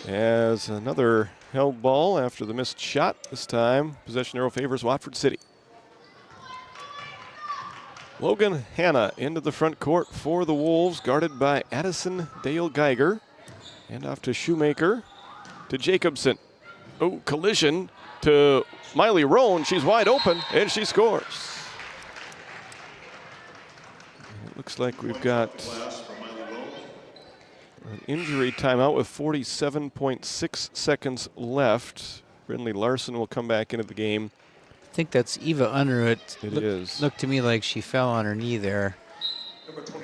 As another held ball after the missed shot. This time, possession arrow favors Watford City. Logan Hanna into the front court for the Wolves, guarded by Addison Dale Geiger. And off to Shoemaker, to Jacobson. Oh, collision to Miley Roan. She's wide open, and she scores. It looks like we've got an injury timeout with 47.6 seconds left. Brindley Larson will come back into the game. I think that's Eva Unruh. It is. Looked to me like she fell on her knee there.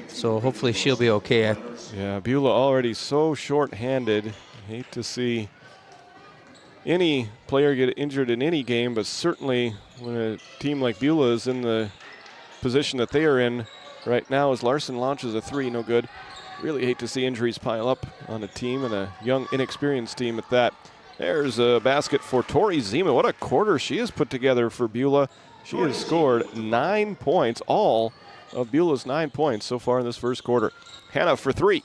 So hopefully she'll be okay. Yeah, Beulah already so short-handed. Hate to see any player get injured in any game, but certainly when a team like Beulah is in the position that they are in right now, as Larson launches a three, no good. Really hate to see injuries pile up on a team, and a young, inexperienced team at that. There's a basket for Tori Zima. What a quarter she has put together for Beulah. She has scored 9 points, all of Beulah's 9 points so far in this first quarter. Hannah for three.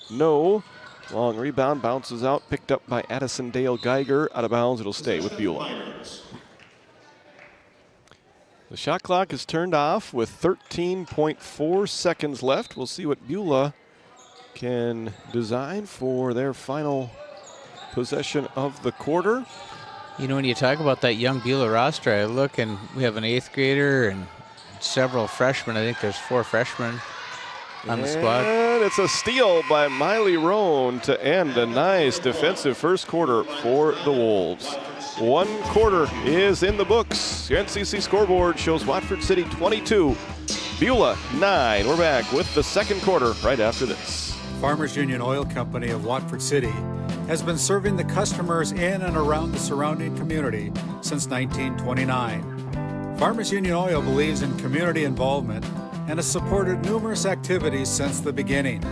No. Long rebound, bounces out, picked up by Addison Dale Geiger. Out of bounds, it'll stay with Beulah. The shot clock is turned off with 13.4 seconds left. We'll see what Beulah can design for their final possession of the quarter. You know, when you talk about that young Beulah roster, I look and we have an 8th grader and several freshmen. I think there's 4 freshmen on the squad. And it's a steal by Miley Roan to end a nice defensive first quarter for the Wolves. 1 quarter is in the books. Your NCC scoreboard shows Watford City 22, Beulah 9. We're back with the second quarter right after this. Farmers Union Oil Company of Watford City has been serving the customers in and around the surrounding community since 1929. Farmers Union Oil believes in community involvement and has supported numerous activities since the beginning.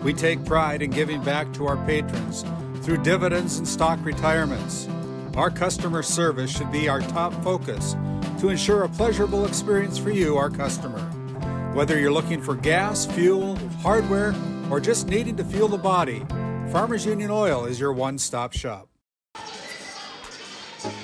We take pride in giving back to our patrons through dividends and stock retirements. Our customer service should be our top focus to ensure a pleasurable experience for you, our customer. Whether you're looking for gas, fuel, hardware, or just needing to fuel the body, Farmers Union Oil is your one-stop shop.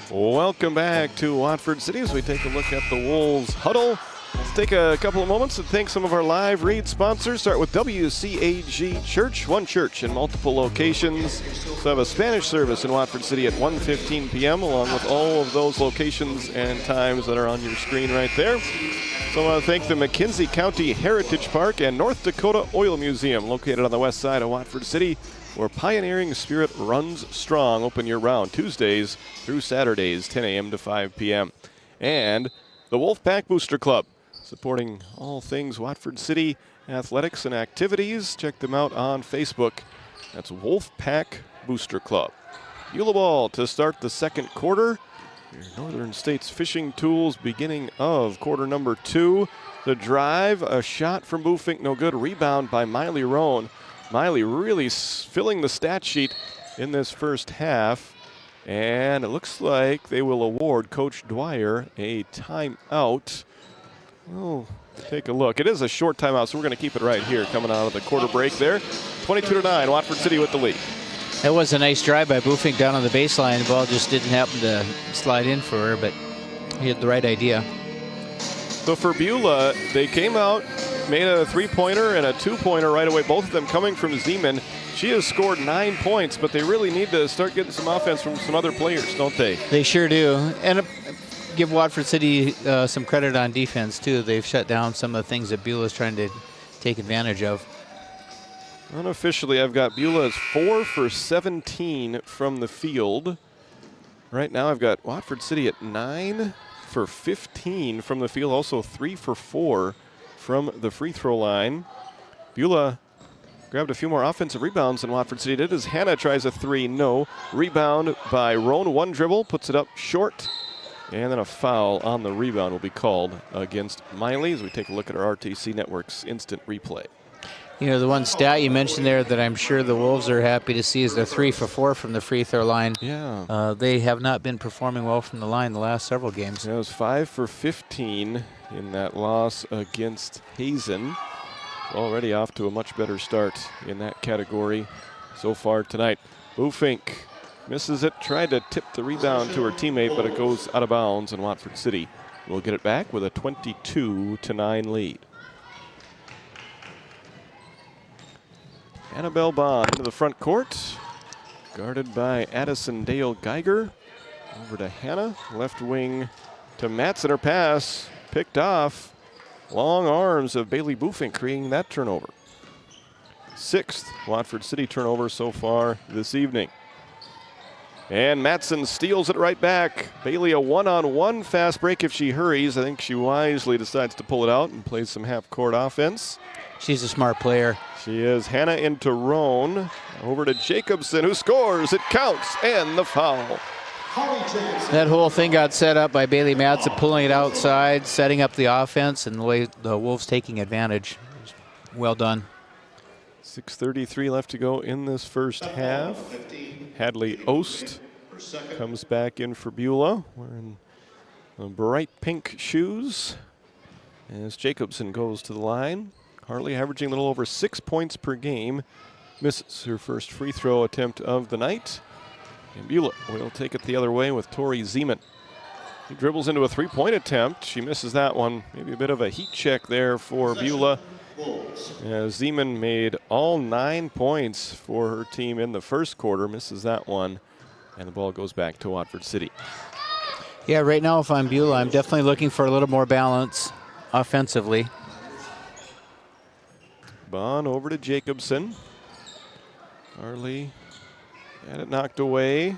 Welcome back to Watford City as we take a look at the Wolves huddle. Let's take a couple of moments to thank some of our live read sponsors. Start with WCAG Church, one church in multiple locations. So have a Spanish service in Watford City at 1:15 p.m. along with all of those locations and times that are on your screen right there. So I want to thank the McKenzie County Heritage Park and North Dakota Oil Museum located on the west side of Watford City, where pioneering spirit runs strong. Open year-round, Tuesdays through Saturdays, 10 a.m. to 5 p.m. And the Wolfpack Booster Club, supporting all things Watford City athletics and activities. Check them out on Facebook. That's Wolfpack Booster Club. Beulah ball to start the second quarter. Your Northern States Fishing Tools beginning of quarter number 2. The drive, a shot from Boofink, no good. Rebound by Miley Roan. Miley really filling the stat sheet in this first half. And it looks like they will award Coach Dwyer a timeout. Oh, take a look. It is a short timeout, so we're going to keep it right here coming out of the quarter break there. 22-9, Watford City with the lead. That was a nice drive by Boofink down on the baseline. The ball just didn't happen to slide in for her, but he had the right idea. So for Beulah, they came out, made a three-pointer and a two-pointer right away, both of them coming from Zeman. She has scored 9 points, but they really need to start getting some offense from some other players, don't they? They sure do. And give Watford City some credit on defense, too. They've shut down some of the things that Beulah's trying to take advantage of. Unofficially, I've got Beulah as 4 for 17 from the field. Right now, I've got Watford City at 9 for 15 from the field, also 3 for 4 from the free throw line. Beulah grabbed a few more offensive rebounds than Watford City did as Hannah tries a 3, no. Rebound by Roan, 1 dribble, puts it up short, and then a foul on the rebound will be called against Miley as we take a look at our RTC Network's instant replay. You know, the one stat you mentioned there that I'm sure the Wolves are happy to see is they're 3 for 4 from the free throw line. Yeah. They have not been performing well from the line the last several games. It was 5 for 15 in that loss against Hazen. Already off to a much better start in that category so far tonight. Bufink misses it, tried to tip the rebound to her teammate, but it goes out of bounds, and Watford City will get it back with a 22-9 lead. Annabelle Bond into the front court, guarded by Addison Dale Geiger. Over to Hannah, left wing to Matson. Her pass picked off. Long arms of Bailey Bufink creating that turnover. 6th Watford City turnover so far this evening. And Matson steals it right back. Bailey a one-on-one fast break if she hurries. I think she wisely decides to pull it out and play some half-court offense. She's a smart player. She is. Hannah into Roan. Over to Jacobson, who scores. It counts, and the foul. That whole thing got set up by Bailey Matson pulling it outside, setting up the offense, and the way the Wolves taking advantage. Well done. 6:33 left to go in this first half. Hadley Ost comes back in for Beulah, wearing bright pink shoes as Jacobson goes to the line. Harley averaging a little over 6 points per game. Misses her first free throw attempt of the night. And Beulah will take it the other way with Tori Zeman. He dribbles into a three-point attempt. She misses that one. Maybe a bit of a heat check there for Beulah. Zeman made all 9 points for her team in the first quarter. Misses that one. And the ball goes back to Watford City. Yeah, right now if I'm Beulah, I'm definitely looking for a little more balance offensively. Bond over to Jacobson. Harley had it knocked away.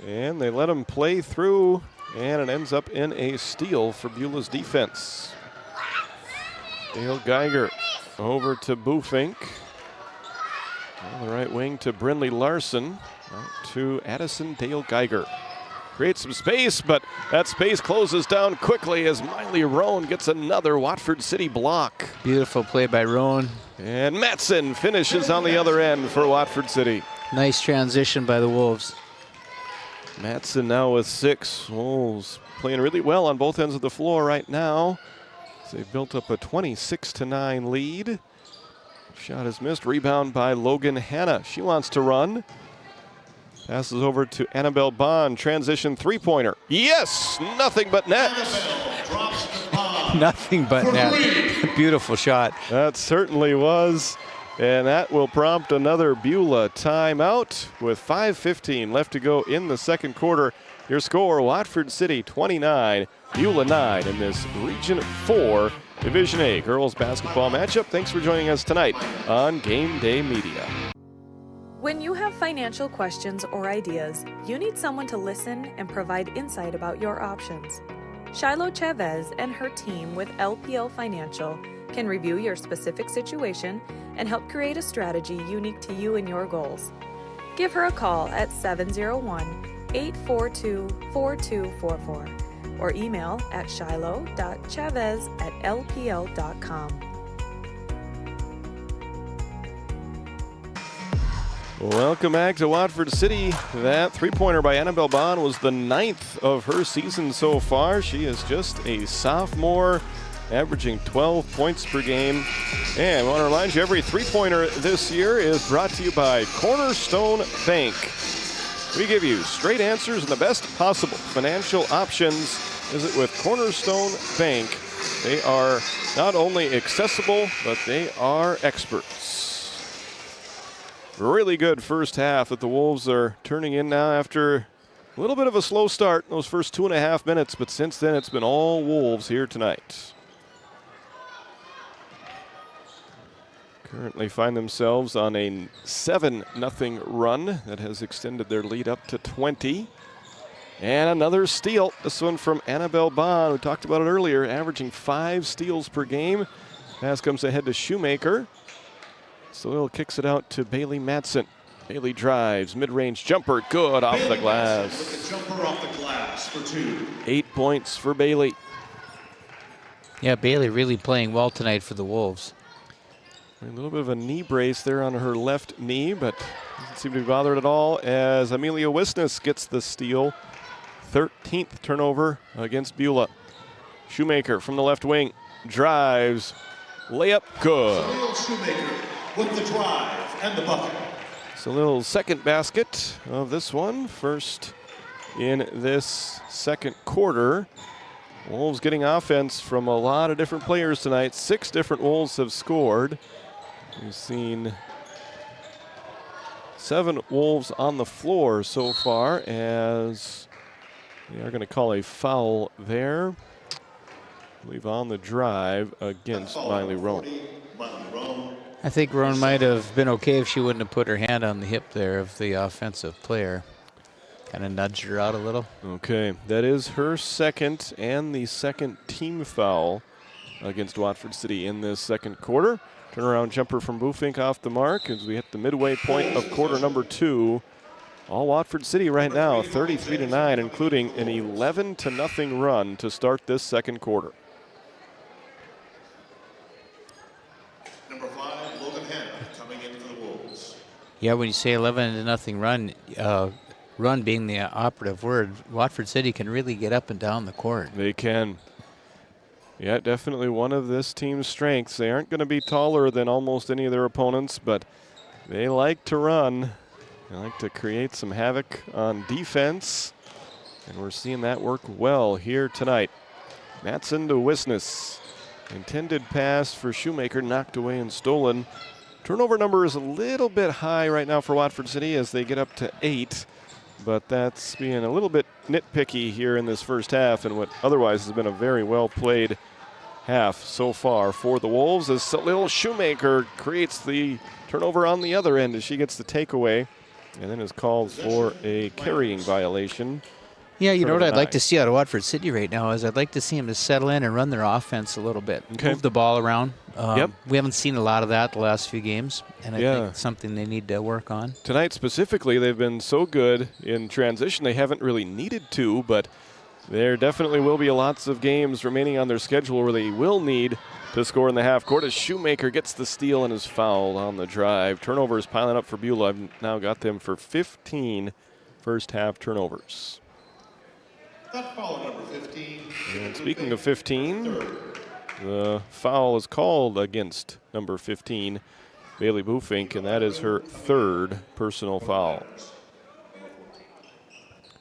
And they let him play through. And it ends up in a steal for Beulah's defense. Dale Geiger over to Bufink. On the right wing to Brynlee Larson. Out to Addison Dale Geiger. Creates some space, but that space closes down quickly as Miley Roan gets another Watford City block. Beautiful play by Roan. And Matson finishes on the other end for Watford City. Nice transition by the Wolves. Matson now with 6. Wolves playing really well on both ends of the floor right now. So they've built up a 26-9 lead. Shot is missed. Rebound by Logan Hannah. She wants to run. Passes over to Annabelle Bond. Transition three-pointer. Yes! Nothing but net. Nothing but net. Beautiful shot. That certainly was. And that will prompt another Beulah timeout with 5:15 left to go in the second quarter. Your score, Watford City 29, Beulah 9 in this Region 4 Division A girls basketball matchup. Thanks for joining us tonight on Game Day Media. When you have financial questions or ideas, you need someone to listen and provide insight about your options. Shiloh Chavez and her team with LPL Financial can review your specific situation and help create a strategy unique to you and your goals. Give her a call at 701-842-4244 or email at shiloh.chavez@lpl.com. Welcome back to Watford City. That three-pointer by Annabelle Bond was the 9th of her season so far. She is just a sophomore, averaging 12 points per game. And I want to remind you, every three-pointer this year is brought to you by Cornerstone Bank. We give you straight answers and the best possible financial options. Visit with Cornerstone Bank. They are not only accessible, but they are experts. Really good first half that the Wolves are turning in now after a little bit of a slow start in those first 2.5 minutes, but since then it's been all Wolves here tonight. currently find themselves on a 7-0 run that has extended their lead up to 20. And another steal, this one from Annabelle Bond. We talked about it earlier, averaging 5 steals per game. Pass comes ahead to Shoemaker. Salil kicks it out to Bailey Madsen. Bailey drives, mid-range jumper, good off the glass. With a jumper off the glass for 2. 8 points for Bailey. Yeah, Bailey really playing well tonight for the Wolves. A little bit of a knee brace there on her left knee, but doesn't seem to be bothered at all as Amelia Wisness gets the steal. 13th turnover against Beulah. Shoemaker from the left wing drives, layup, good. Salil Shoemaker with the drive and the bucket. Salil's second basket of this one, first in this second quarter. Wolves getting offense from a lot of different players tonight. 6 different Wolves have scored. We've seen 7 Wolves on the floor so far, as they are going to call a foul there. I believe on the drive against Miley Roan. I think Roan might have been okay if she wouldn't have put her hand on the hip there of the offensive player. Kind of nudged her out a little. Okay, that is her second and the second team foul against Watford City in this second quarter. Turnaround jumper from Bufink off the mark as we hit the midway point of quarter number 2. All Watford City right now, 33-9, including an 11-0 run to start this second quarter. Number 5, Logan Hanna, coming in for the Wolves. Yeah, when you say 11-0 run, run being the operative word, Watford City can really get up and down the court. They can. Yeah, definitely one of this team's strengths. They aren't going to be taller than almost any of their opponents, but they like to run. They like to create some havoc on defense, and we're seeing that work well here tonight. Madsen to Wisness. Intended pass for Shoemaker, knocked away and stolen. Turnover number is a little bit high right now for Watford City as they get up to 8, but that's being a little bit nitpicky here in this first half and what otherwise has been a very well played half so far for the Wolves, as Salil Shoemaker creates the turnover on the other end as she gets the takeaway and then is called for a carrying violation. Yeah, you know what I'd like to see out of Watford City right now is I'd like to see them to settle in and run their offense a little bit. Okay. Move the ball around. Yep. We haven't seen a lot of that the last few games, and I think it's something they need to work on. Tonight specifically, they've been so good in transition, they haven't really needed to, but there definitely will be lots of games remaining on their schedule where they will need to score in the half court as Shoemaker gets the steal and is fouled on the drive. Turnovers piling up for Beulah. I've now got them for 15 first half turnovers. That foul number 15. And speaking of 15, the foul is called against number 15, Bailey Bufink, and that is her 3rd personal foul.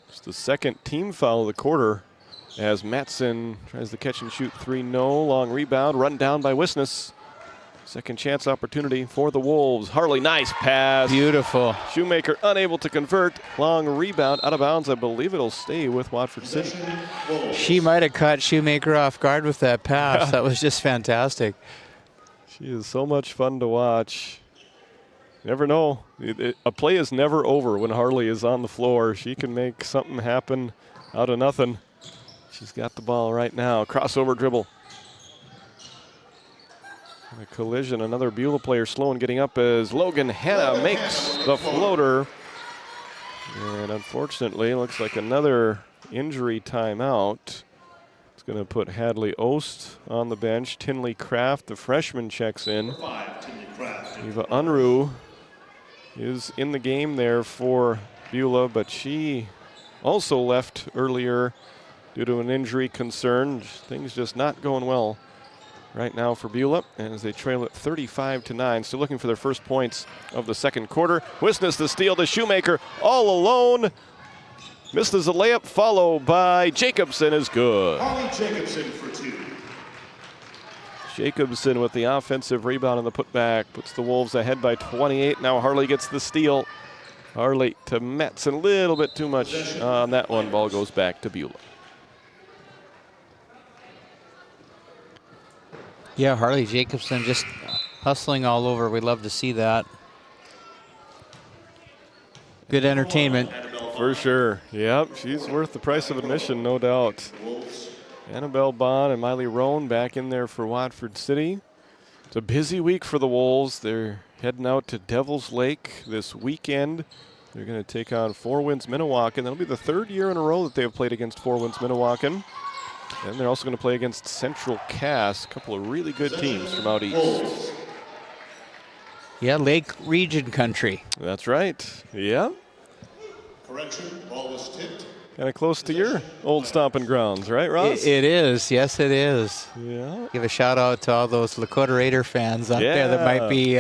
It's the second team foul of the quarter as Madsen tries to catch and shoot 3. No, long rebound, run down by Wisness. Second chance opportunity for the Wolves. Harley, nice pass. Beautiful. Shoemaker unable to convert. Long rebound, out of bounds. I believe it'll stay with Watford City. She might have caught Shoemaker off guard with that pass. That was just fantastic. She is so much fun to watch. You never know. A play is never over when Harley is on the floor. She can make something happen out of nothing. She's got the ball right now. Crossover dribble. A collision, another Beulah player slow and getting up as Logan Hanna makes the floater. And unfortunately, it looks like another injury timeout. It's going to put Hadley Ost on the bench. Tinley Kraft, the freshman, checks in. Eva Unruh is in the game there for Beulah, but she also left earlier due to an injury concern. Things just not going well right now for Beulah as they trail it 35-9. Still looking for their first points of the second quarter. Wisness the steal to Shoemaker all alone. Misses a layup, followed by Jacobson is good. Harley Jacobson for 2. Jacobson with the offensive rebound and the putback puts the Wolves ahead by 28. Now Harley gets the steal. Harley to Madsen, a little bit too much on that one. Ball goes back to Beulah. Yeah, Harley Jacobson just hustling all over. We love to see that. Good entertainment. For sure. Yep, she's worth the price of admission, no doubt. Annabelle Bond and Miley Roan back in there for Watford City. It's a busy week for the Wolves. They're heading out to Devil's Lake this weekend. They're going to take on Four Winds Minnewacan. That'll be the third year in a row that they have played against Four Winds Minnewacan. And they're also going to play against Central Cass, a couple of really good teams from out east. Yeah, Lake Region country. That's right. Yeah. Correction, ball was tipped. Kind of close to your old stomping grounds, right, Ross? It is. Yes, it is. Yeah. Give a shout out to all those Lakota Raider fans out there that might be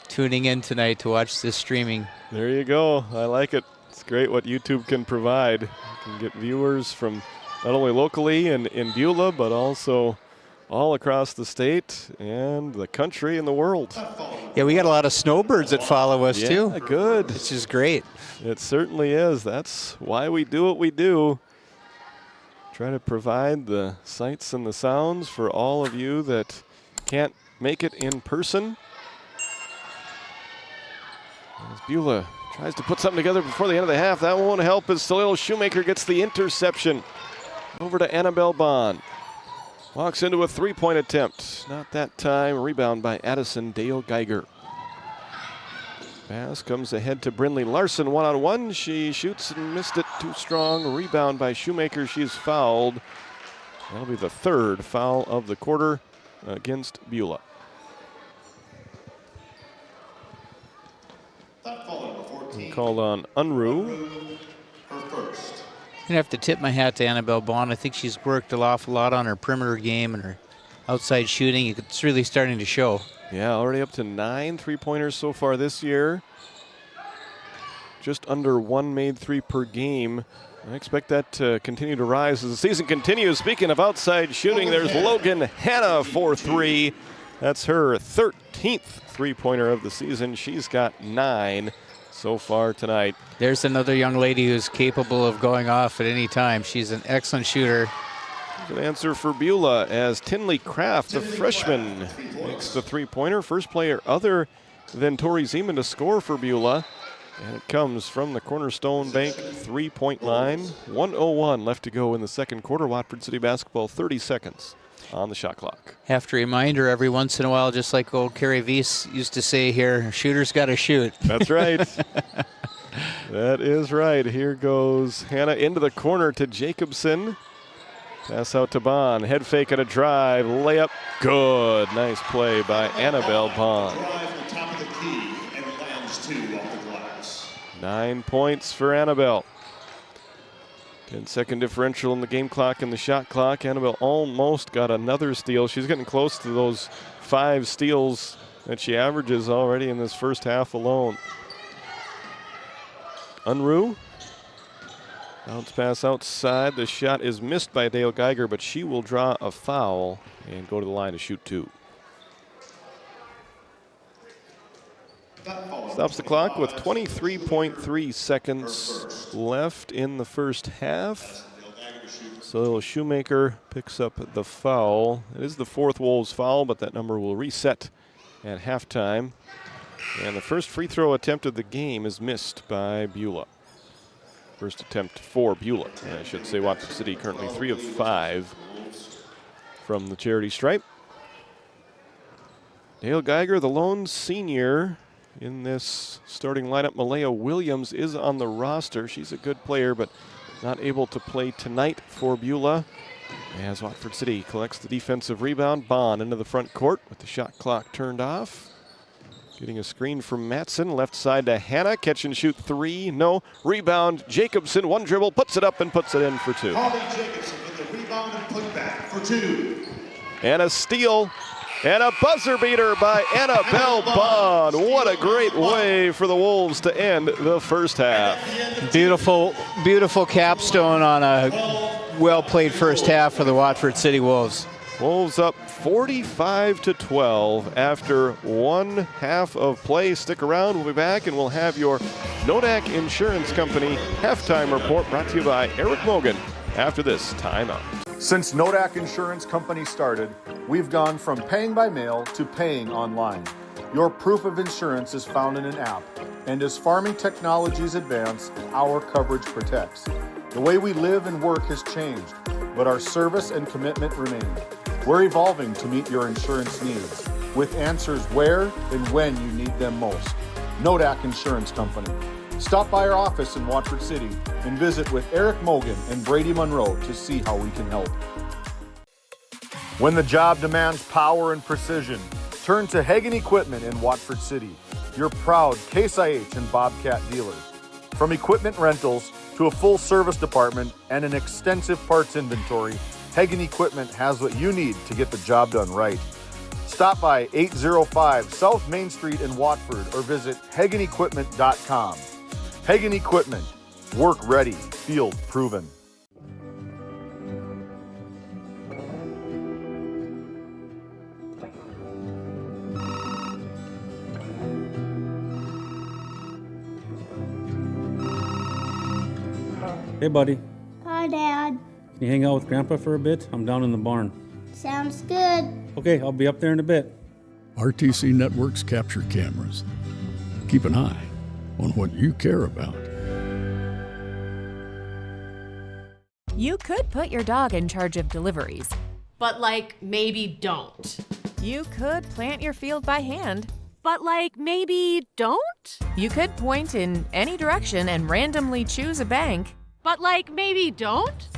tuning in tonight to watch this streaming. There you go. I like it. It's great what YouTube can provide. You can get viewers from not only locally and in Beulah, but also all across the state and the country and the world. Yeah, we got a lot of snowbirds that follow us too. Yeah, good. Which is great. It certainly is. That's why we do what we do. Try to provide the sights and the sounds for all of you that can't make it in person. As Beulah tries to put something together before the end of the half, that won't help as Salil Shoemaker gets the interception. Over to Annabelle Bond. Walks into a three-point attempt. Not that time. Rebound by Addison Dale Geiger. Pass comes ahead to Brinley Larson one-on-one. She shoots and missed it too strong. Rebound by Shoemaker. She is fouled. That'll be the third foul of the quarter against Beulah. Called on Unruh. I'm going to have to tip my hat to Annabelle Bond. I think she's worked an awful lot on her perimeter game and her outside shooting. It's really starting to show. Yeah, already up to 9 three-pointers so far this year. Just under 1 made three per game. I expect that to continue to rise as the season continues. Speaking of outside shooting, there's Logan Hanna for three. That's her 13th three-pointer of the season. She's got 9 so far tonight. There's another young lady who's capable of going off at any time. She's an excellent shooter. Good answer for Beulah as Tinley Kraft, the freshman, makes the three-pointer. First player other than Tori Zeman to score for Beulah. And it comes from the Cornerstone Bank three-point line. 1:01 left to go in the second quarter. Watford City basketball, 30 seconds on the shot clock. Have to remind her every once in a while, just like old Kerry Weiss used to say here, shooter's got to shoot. That's right. That is right. Here goes Hannah into the corner to Jacobson. Pass out to Bond. Head fake and a drive. Layup. Good. Nice play by Annabelle Bond. 9 points for Annabelle. 10-second differential in the game clock and the shot clock. Annabelle almost got another steal. She's getting close to those 5 steals that she averages already in this first half alone. Unruh. Bounce pass outside. The shot is missed by Dale Geiger, but she will draw a foul and go to the line to shoot 2. Stops the clock with 23.3 seconds left in the first half. So Shoemaker picks up the foul. It is the 4th Wolves foul, but that number will reset at halftime. And the first free throw attempt of the game is missed by Beulah. First attempt for Beulah. I should say Watford City currently 3 of 5 from the charity stripe. Dale Geiger, the lone senior in this starting lineup. Malaya Williams is on the roster. She's a good player, but not able to play tonight for Beulah. As Watford City collects the defensive rebound. Bond into the front court with the shot clock turned off. Getting a screen from Matson, left side to Hannah. Catch and shoot 3, no. Rebound, Jacobson, one dribble, puts it up and puts it in for 2. Holly Jacobson with the rebound and putback for 2. And a steal. And a buzzer beater by Annabelle Bond. What a great way for the Wolves to end the first half. Beautiful, beautiful capstone on a well-played first half for the Watford City Wolves. Wolves up 45-12 after 1 half of play. Stick around, we'll be back and we'll have your Nodak Insurance Company halftime report brought to you by Eric Mogan after this timeout. Since Nodak Insurance Company started, We've gone from paying by mail to paying online. Your proof of insurance is found in an app, and as farming technologies advance, our coverage protects. The way we live and work has changed, but our service and commitment remain. We're evolving to meet your insurance needs, with answers where and when you need them most. Nodak Insurance Company. Stop by our office in Watford City and visit with Eric Mogan and Brady Monroe to see how we can help. When the job demands power and precision, turn to Hagen Equipment in Watford City, your proud Case IH and Bobcat dealers. From equipment rentals to a full service department and an extensive parts inventory, Hagen Equipment has what you need to get the job done right. Stop by 805 South Main Street in Watford or visit HagenEquipment.com. Hagen Equipment, work ready, field proven. Hey, buddy. Hi, Dad. Can you hang out with Grandpa for a bit? I'm down in the barn. Sounds good. Okay, I'll be up there in a bit. RTC Networks capture cameras. Keep an eye on what you care about. You could put your dog in charge of deliveries, but maybe don't. You could plant your field by hand, but maybe don't. You could point in any direction and randomly choose a bank, but maybe don't.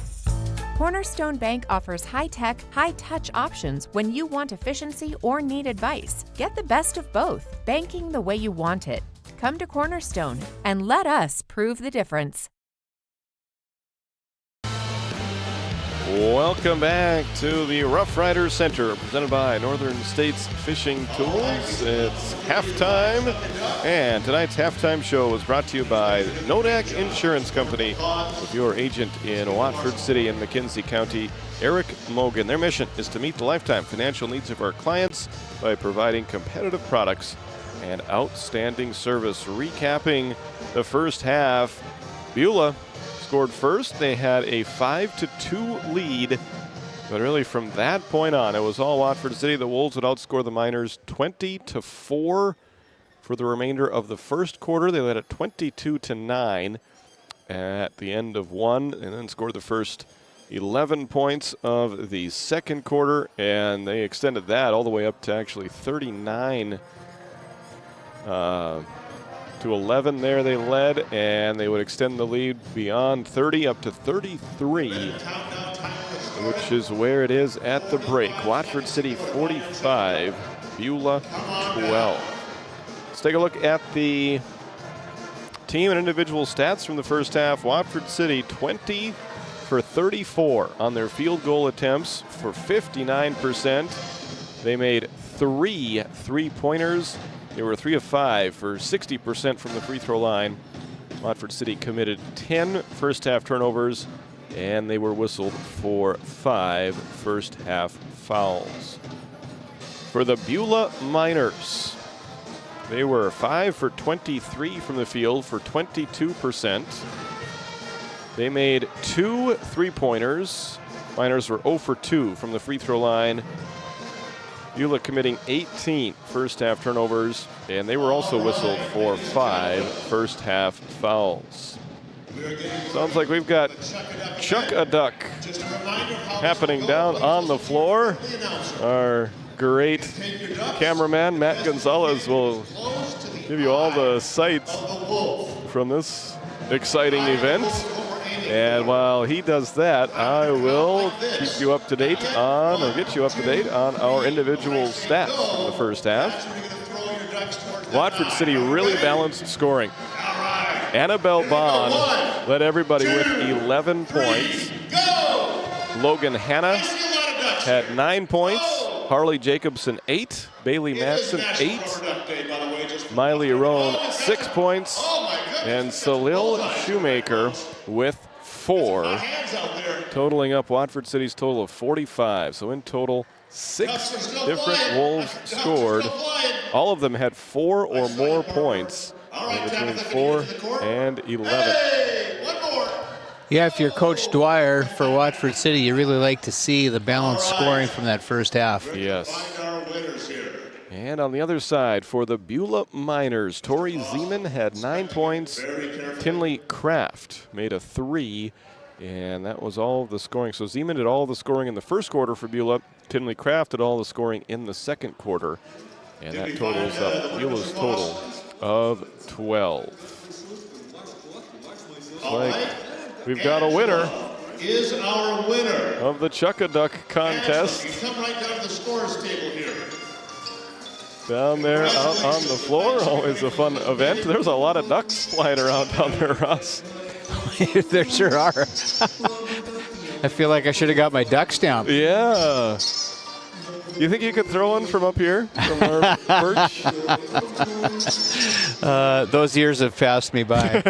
Cornerstone Bank offers high-tech, high-touch options when you want efficiency or need advice. Get the best of both, banking the way you want it. Come to Cornerstone and let us prove the difference. Welcome back to the Rough Riders Center, presented by Northern States Fishing Tools. It's halftime, and tonight's halftime show is brought to you by Nodak Insurance Company, with your agent in Watford City and McKenzie County, Eric Mogan. Their mission is to meet the lifetime financial needs of our clients by providing competitive products and outstanding service. Recapping the first half, Beulah scored first. They had a 5-2 lead, but really from that point on, it was all Watford City. The Wolves would outscore the Miners 20-4 for the remainder of the first quarter. They led at 22-9 at the end of one, and then scored the first 11 points of the second quarter, and they extended that all the way up to actually 39 to 11 there they led, and they would extend the lead beyond 30 up to 33, which is where it is at the break. Watford City 45, Beulah 12. Let's take a look at the team and individual stats from the first half. Watford City 20 for 34 on their field goal attempts for 59%. They made 3 3-pointers. They were 3 of 5 for 60% from the free throw line. Watford City committed 10 first half turnovers, and they were whistled for 5 first half fouls. For the Beulah Miners, they were 5 for 23 from the field for 22%. They made 2 3-pointers. Miners were 0 for 2 from the free throw line. Beulah committing 18 first half turnovers, and they were also whistled for 5 first half fouls. Sounds like we've got Chuck-a-Duck happening down on the floor. Our great cameraman, Matt Gonzalez, will give you all the sights from this exciting event. And while he does that, I will keep you up to date on, or get you up to date on our individual stats from the first half. Watford City really balanced scoring. Annabelle Bond led everybody with 11 points. Logan Hanna had 9 points. Harley Jacobson 8. Bailey Matson 8. Miley Roan 6 points. And Salil Shoemaker with 4, totaling up Watford City's total of 45. So in total, 6 different Wolves scored. All of them had 4 or more points, between 4 and 11. Yeah, if you're Coach Dwyer for Watford City, you really like to see the balanced scoring from that first half. Yes. And on the other side, for the Beulah Miners, Tori Zeman had 9 points. Tinley Kraft made a 3, and that was all of the scoring. So Zeman did all the scoring in the first quarter for Beulah. Tinley Kraft did all the scoring in the second quarter. And that totals up Beulah's total of 12. Like we've got a winner. Is our winner of the Chuck-a-Duck contest. You come right down to the scores table here. Down there out on the floor, always a fun event. There's a lot of ducks flying around down there, Russ. There sure are. I feel like I should have got my duck stamp. Yeah. You think you could throw one from up here, from our perch? Those years have passed me by.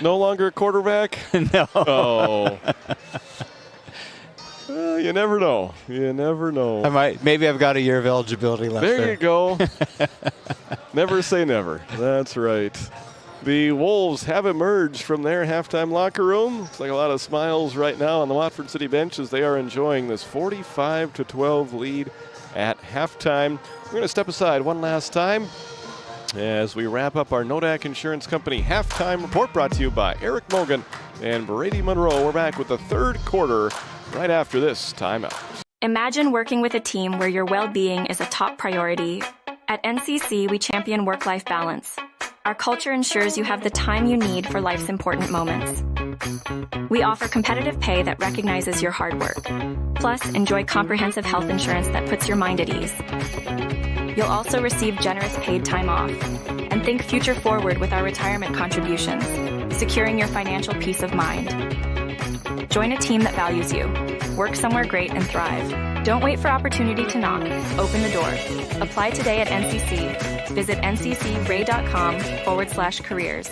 No longer a quarterback? No. Oh. You never know. You never know. I might. Maybe I've got a year of eligibility left. There you go. Never say never. That's right. The Wolves have emerged from their halftime locker room. Looks like a lot of smiles right now on the Watford City bench as they are enjoying this 45-12 lead at halftime. We're going to step aside one last time as we wrap up our Nodak Insurance Company halftime report, brought to you by Eric Mogan and Brady Monroe. We're back with the third quarter right after this timeout. Imagine working with a team where your well-being is a top priority. At NCC, we champion work-life balance. Our culture ensures you have the time you need for life's important moments. We offer competitive pay that recognizes your hard work. Plus, enjoy comprehensive health insurance that puts your mind at ease. You'll also receive generous paid time off. And think future forward with our retirement contributions, securing your financial peace of mind. Join a team that values you. Work somewhere great and thrive. Don't wait for opportunity to knock. Open the door. Apply today at NCC. Visit nccray.com/careers.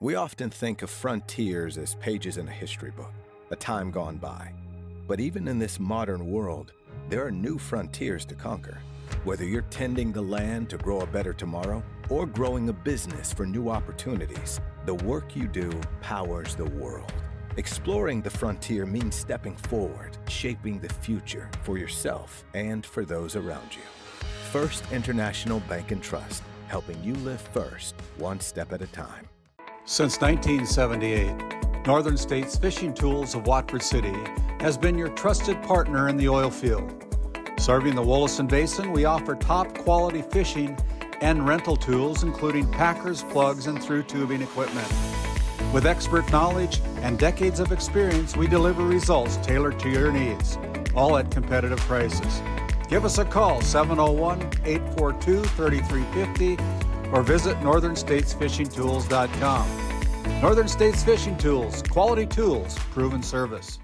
We often think of frontiers as pages in a history book, a time gone by. But even in this modern world, there are new frontiers to conquer. Whether you're tending the land to grow a better tomorrow or growing a business for new opportunities, the work you do powers the world. Exploring the frontier means stepping forward, shaping the future for yourself and for those around you. First International Bank and Trust, helping you live first, one step at a time. Since 1978, Northern States Fishing Tools of Watford City has been your trusted partner in the oil field. Serving the Wollaston Basin, we offer top quality fishing and rental tools, including packers, plugs, and through tubing equipment. With expert knowledge and decades of experience, we deliver results tailored to your needs, all at competitive prices. Give us a call, 701-842-3350, or visit northernstatesfishingtools.com. Northern States Fishing Tools, quality tools, proven service.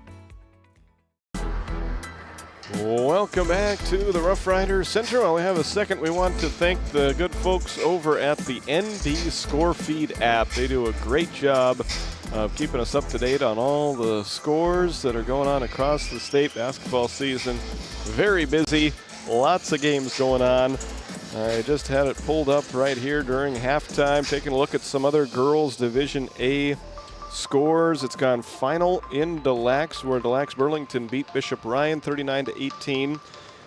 Welcome back to the Rough Riders Center. While we have a second, we want to thank the good folks over at the ND Score Feed app. They do a great job of keeping us up to date on all the scores that are going on across the state. Basketball season very busy, lots of games going on. I just had it pulled up right here during halftime, taking a look at some other girls Division A scores. It's gone final in Des Lacs, where Des Lacs Burlington beat Bishop Ryan 39-18.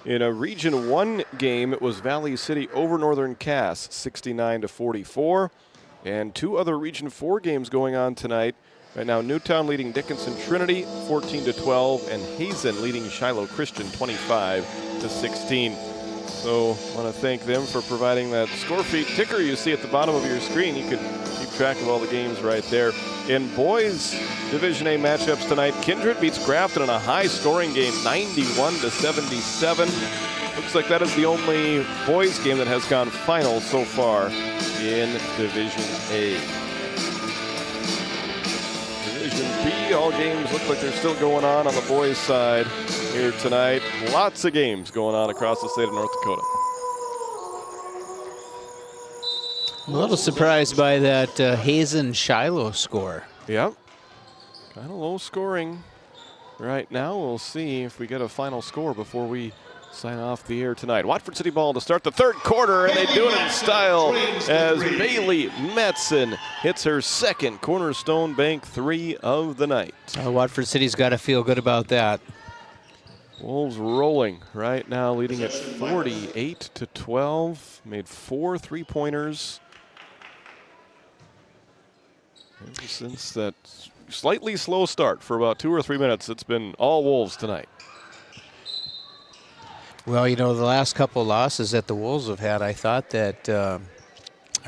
In a Region 1 game, it was Valley City over Northern Cass 69-44. And two other Region 4 games going on tonight. Right now, Newtown leading Dickinson Trinity 14-12, and Hazen leading Shiloh Christian 25-16. So I want to thank them for providing that score feed ticker you see at the bottom of your screen. You can keep track of all the games right there. In boys Division A matchups tonight, Kindred beats Grafton in a high-scoring game, 91-77. Looks like that is the only boys game that has gone final so far in Division A. Division B, all games look like they're still going on the boys' side here tonight. Lots of games going on across the state of North Dakota. A little surprised by that Hazen-Shiloh score. Yep. Kind of low scoring right now. We'll see if we get a final score before we sign off the air tonight. Watford City ball to start the third quarter, and they do it in style as Bailey Metzen hits her second Cornerstone Bank 3 of the night. Watford City's got to feel good about that. Wolves rolling right now, leading at 48-12. Made 4 3-pointers. Ever since that slightly slow start for about 2 or 3 minutes, it's been all Wolves tonight. Well, you know, the last couple losses that the Wolves have had, I thought that I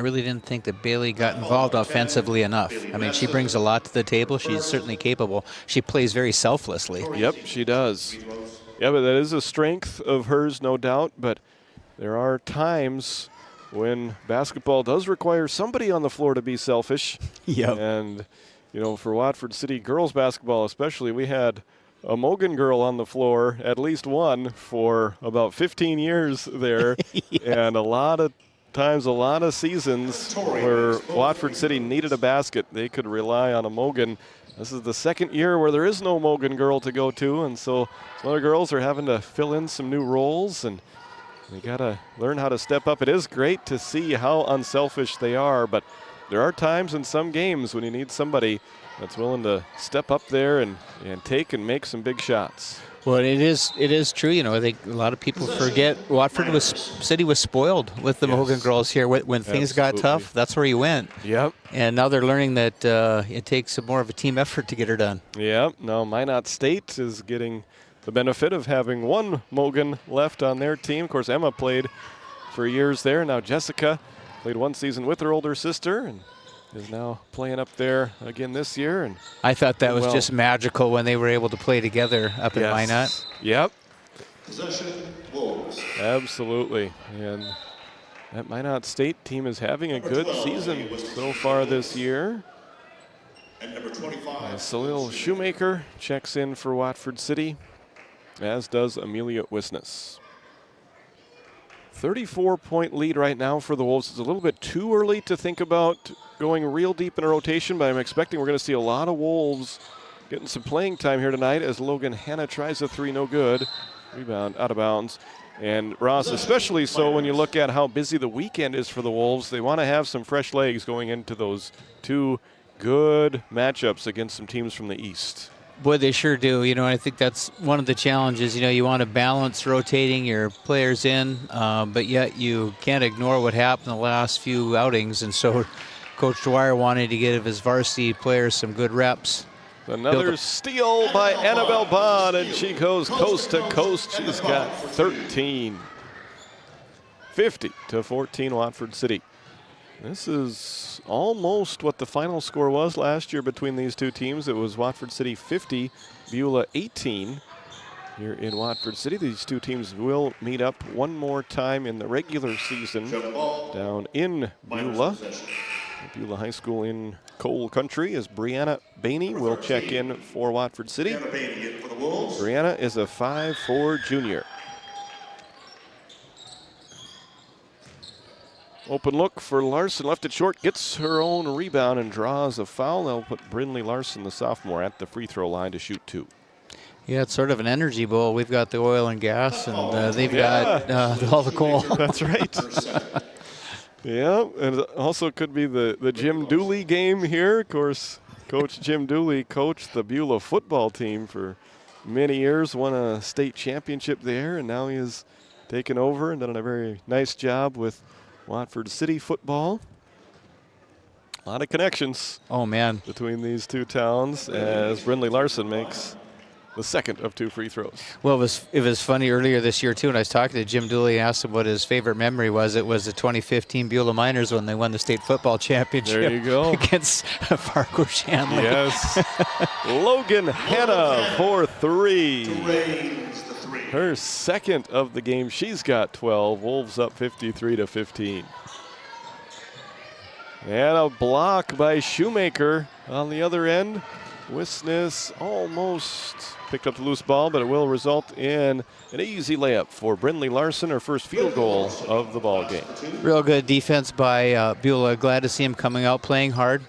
really didn't think that Bailey got involved offensively enough. I mean, she brings a lot to the table. She's certainly capable. She plays very selflessly. Yep, she does. Yeah, but that is a strength of hers, no doubt. But there are times when basketball does require somebody on the floor to be selfish. Yep. And, you know, for Watford City girls basketball especially, we had a Mogan girl on the floor, at least one, for about 15 years there. Yeah. And a lot of times, a lot of seasons where Watford City needed a basket, they could rely on a Mogan. This is the second year where there is no Mogan girl to go to, and so some other girls are having to fill in some new roles, and they got to learn how to step up. It is great to see how unselfish they are, but there are times in some games when you need somebody that's willing to step up there and take and make some big shots. Well, it is true. You know, I think a lot of people forget Watford City was spoiled with the Mogan girls here. When things got tough, that's where you went. Yep. And now they're learning that it takes more of a team effort to get her done. Yep. Now Minot State is getting the benefit of having one Mogan left on their team. Of course, Emma played for years there. Now Jessica played one season with her older sister and is now playing up there again this year. And I thought that was just magical when they were able to play together up in Minot. Yep. Possession, Wolves. Absolutely. And that Minot State team is having a good season so far this year. And number 25. Salil Shoemaker checks in for Watford City, as does Amelia Wisness. 34-point lead right now for the Wolves. It's a little bit too early to think about going real deep in a rotation, but I'm expecting we're going to see a lot of Wolves getting some playing time here tonight as Logan Hanna tries a three, no good. Rebound out of bounds. And Ross, especially so when you look at how busy the weekend is for the Wolves, they want to have some fresh legs going into those two good matchups against some teams from the East. Boy, they sure do. You know, I think that's one of the challenges. You know, you want to balance rotating your players in, but yet you can't ignore what happened the last few outings. And so Coach Dwyer wanted to give his varsity players some good reps. Another steal by Annabelle Bond, and she goes coast to coast. She's got 13. 50-14 Watford City. This is almost what the final score was last year between these two teams. It was Watford City 50, Beulah 18 here in Watford City. These two teams will meet up one more time in the regular season down in Beulah. Beulah High School in Cole Country as Brianna Bainey will check in for Watford City. Brianna is a 5'4" junior. Open look for Larson, left it short, gets her own rebound and draws a foul. They'll put Brynley Larson, the sophomore, at the free throw line to shoot two. Yeah, it's sort of an energy bowl. We've got the oil and gas, and they've got all the coal. That's right. Yeah, and it also could be the Jim Dooley game here. Of course, Coach Jim Dooley coached the Beulah football team for many years, won a state championship there, and now he has taken over and done a very nice job with Watford City football. A lot of connections. Oh, man. Between these two towns as Brynley Larson makes the second of two free throws. Well, it was funny earlier this year, too, when I was talking to Jim Dooley, asked him what his favorite memory was. It was the 2015 Beulah Miners when they won the state football championship. There you go. Against Fargo Shanley. Yes. Logan Hanna for three. Her second of the game. She's got 12. Wolves up 53-15. And a block by Shoemaker on the other end. Wisness almost picked up the loose ball, but it will result in an easy layup for Brynley Larson, her first field goal of the ball game. Real good defense by Beulah. Glad to see him coming out playing hard.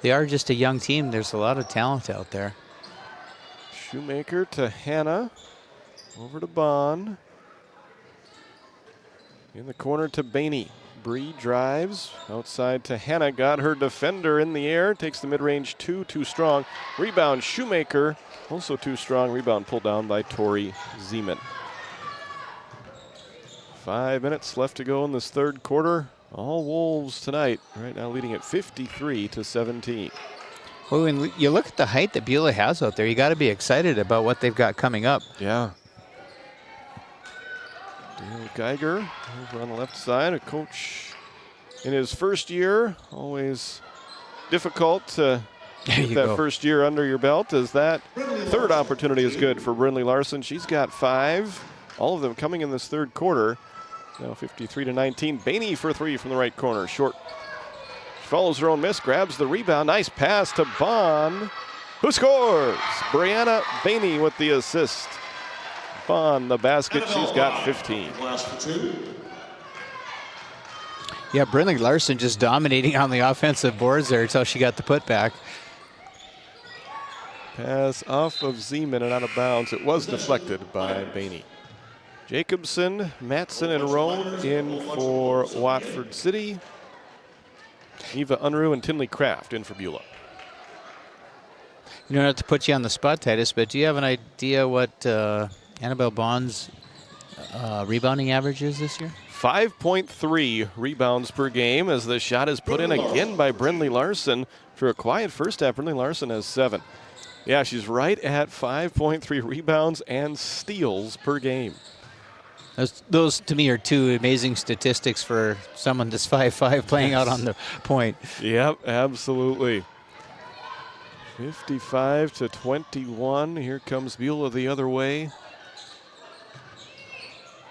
They are just a young team. There's a lot of talent out there. Shoemaker to Hanna. Over to Bond. In the corner to Bainey. Bree drives outside to Hannah. Got her defender in the air. Takes the mid-range two, too strong. Rebound Shoemaker, also too strong. Rebound pulled down by Tori Zeman. 5 minutes left to go in this third quarter. All Wolves tonight. Right now leading at 53-17. Well, when you look at the height that Beulah has out there, you got to be excited about what they've got coming up. Yeah. Dale Geiger over on the left side, a coach in his first year. Always difficult to get that first year under your belt, as that third opportunity is good for Brindley Larson. She's got 5, all of them coming in this third quarter. Now 53-19. Bainey for 3 from the right corner, short. She follows her own miss, grabs the rebound. Nice pass to Bond, who scores. Brianna Bainey with the assist. Bond the basket, she's got 15. Yeah, Brindley Larson just dominating on the offensive boards there until she got the putback. Pass off of Zeman and out of bounds. It was deflected by Bainey. Jacobson, Matson, and Roan in for Watford City. Eva Unruh and Tinley Kraft in for Beulah. You don't have to put you on the spot, Titus, but do you have an idea what Annabelle Bond's rebounding average is this year? 5.3 rebounds per game, as the shot is put in again by Brindley Larson. For a quiet first half, Brindley Larson has 7. Yeah, she's right at 5.3 rebounds and steals per game. Those to me are 2 amazing statistics for someone that's 5'5" playing out on the point. Yep, absolutely. 55-21. Here comes Beulah the other way.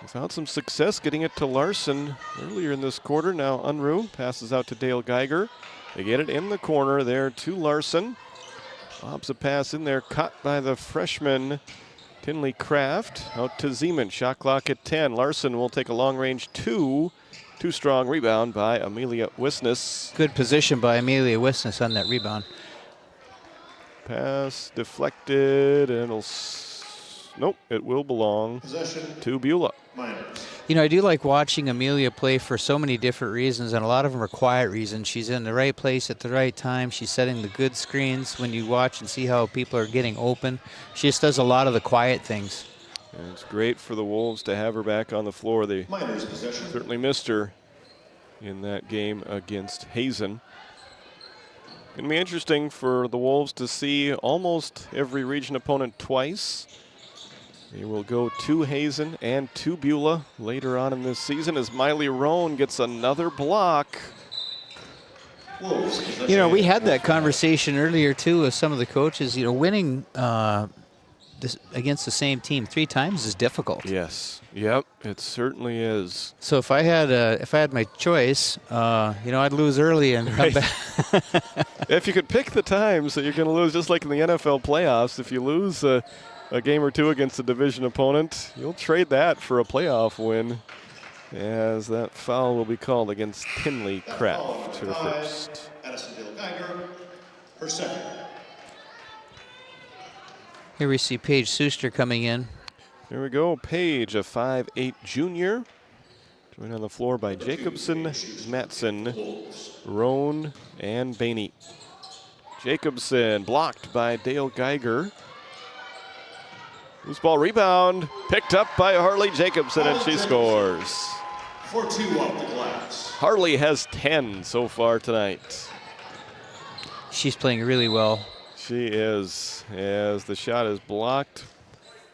Found some success getting it to Larson earlier in this quarter. Now Unruh passes out to Dale Geiger. They get it in the corner there to Larson. Lobs a pass in there, caught by the freshman Tinley Kraft. Out to Zeman, shot clock at 10. Larson will take a long range 2. Too strong, rebound by Amelia Wisness. Good position by Amelia Wisness on that rebound. Pass deflected, and nope, it will belong to Beulah. You know, I do like watching Amelia play for so many different reasons, and a lot of them are quiet reasons. She's in the right place at the right time. She's setting the good screens when you watch and see how people are getting open. She just does a lot of the quiet things. And it's great for the Wolves to have her back on the floor. They certainly missed her in that game against Hazen. It'll be interesting for the Wolves to see almost every region opponent twice. They will go to Hazen and to Beulah later on in this season, as Miley Roan gets another block. You know, we had that conversation earlier, too, with some of the coaches. You know, winning against the same team 3 times is difficult. Yes. Yep, it certainly is. So if I had my choice, you know, I'd lose early and come back. If you could pick the times that you're going to lose, just like in the NFL playoffs, if you lose a game or 2 against a division opponent, you'll trade that for a playoff win, as that foul will be called against Tinley Kraft, her first. Addison Dale Geiger, her second. Here we see Paige Suster coming in. There we go, Paige, a 5'8" junior. Joined on the floor by Jacobson, Matson, Roan, and Bainey. Jacobson blocked by Dale Geiger. Loose ball rebound, picked up by Harley Jacobson, and she scores. For 2 off the glass. Harley has 10 so far tonight. She's playing really well. She is, as the shot is blocked,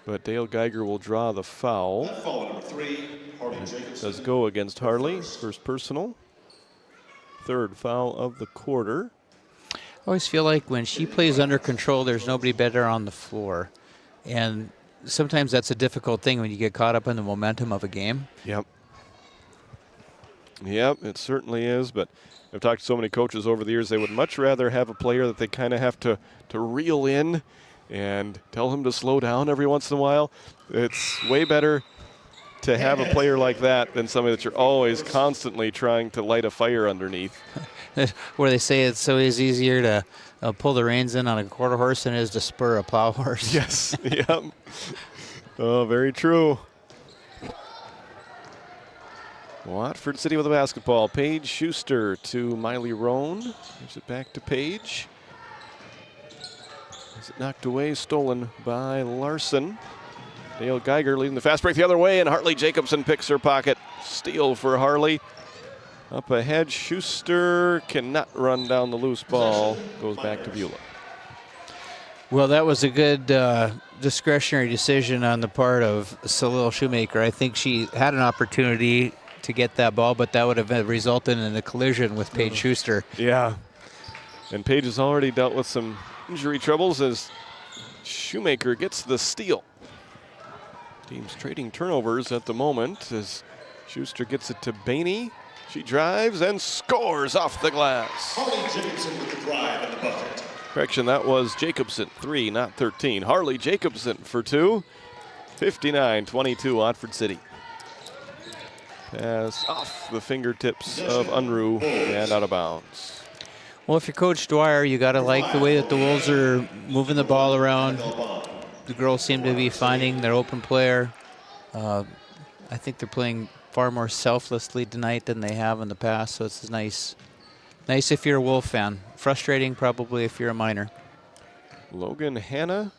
but Dale Geiger will draw the foul. Foul number 3, Harley Jacobson. Does go against Harley, first personal. 3rd foul of the quarter. I always feel like when she plays under control, there's nobody better on the floor. And sometimes that's a difficult thing when you get caught up in the momentum of a game. Yep. Yep, it certainly is, but I've talked to so many coaches over the years, they would much rather have a player that they kind of have to reel in and tell him to slow down every once in a while. It's way better to have a player like that than somebody that you're always constantly trying to light a fire underneath. Where they say it's so easier to pull the reins in on a quarter horse than it is to spur a plow horse. Yes, yep. Oh, very true. Watford City with the basketball. Paige Schuster to Miley Roan. Gives it back to Paige. Is it knocked away, stolen by Larson. Dale Geiger leading the fast break the other way, and Harley Jacobson picks her pocket. Steal for Harley. Up ahead, Schuster cannot run down the loose ball. Goes back to Beulah. Well, that was a good discretionary decision on the part of Salil Shoemaker. I think she had an opportunity to get that ball, but that would have resulted in a collision with Paige Schuster. Yeah. And Paige has already dealt with some injury troubles as Shoemaker gets the steal. Teams trading turnovers at the moment as Schuster gets it to Bainey. She drives and scores off the glass. Harley Jacobson with the drive and the bucket. Correction, that was Jacobson, 3, not 13. Harley Jacobson for 2. 59-22, Watford City. Pass off the fingertips of Unruh and out of bounds. Well, if you're Coach Dwyer, you got to like the way that the Wolves are moving the ball around. The girls seem to be finding their open player. I think they're playing far more selflessly tonight than they have in the past, so it's nice. Nice if you're a Wolf fan. Frustrating probably if you're a Miner. Logan Hanna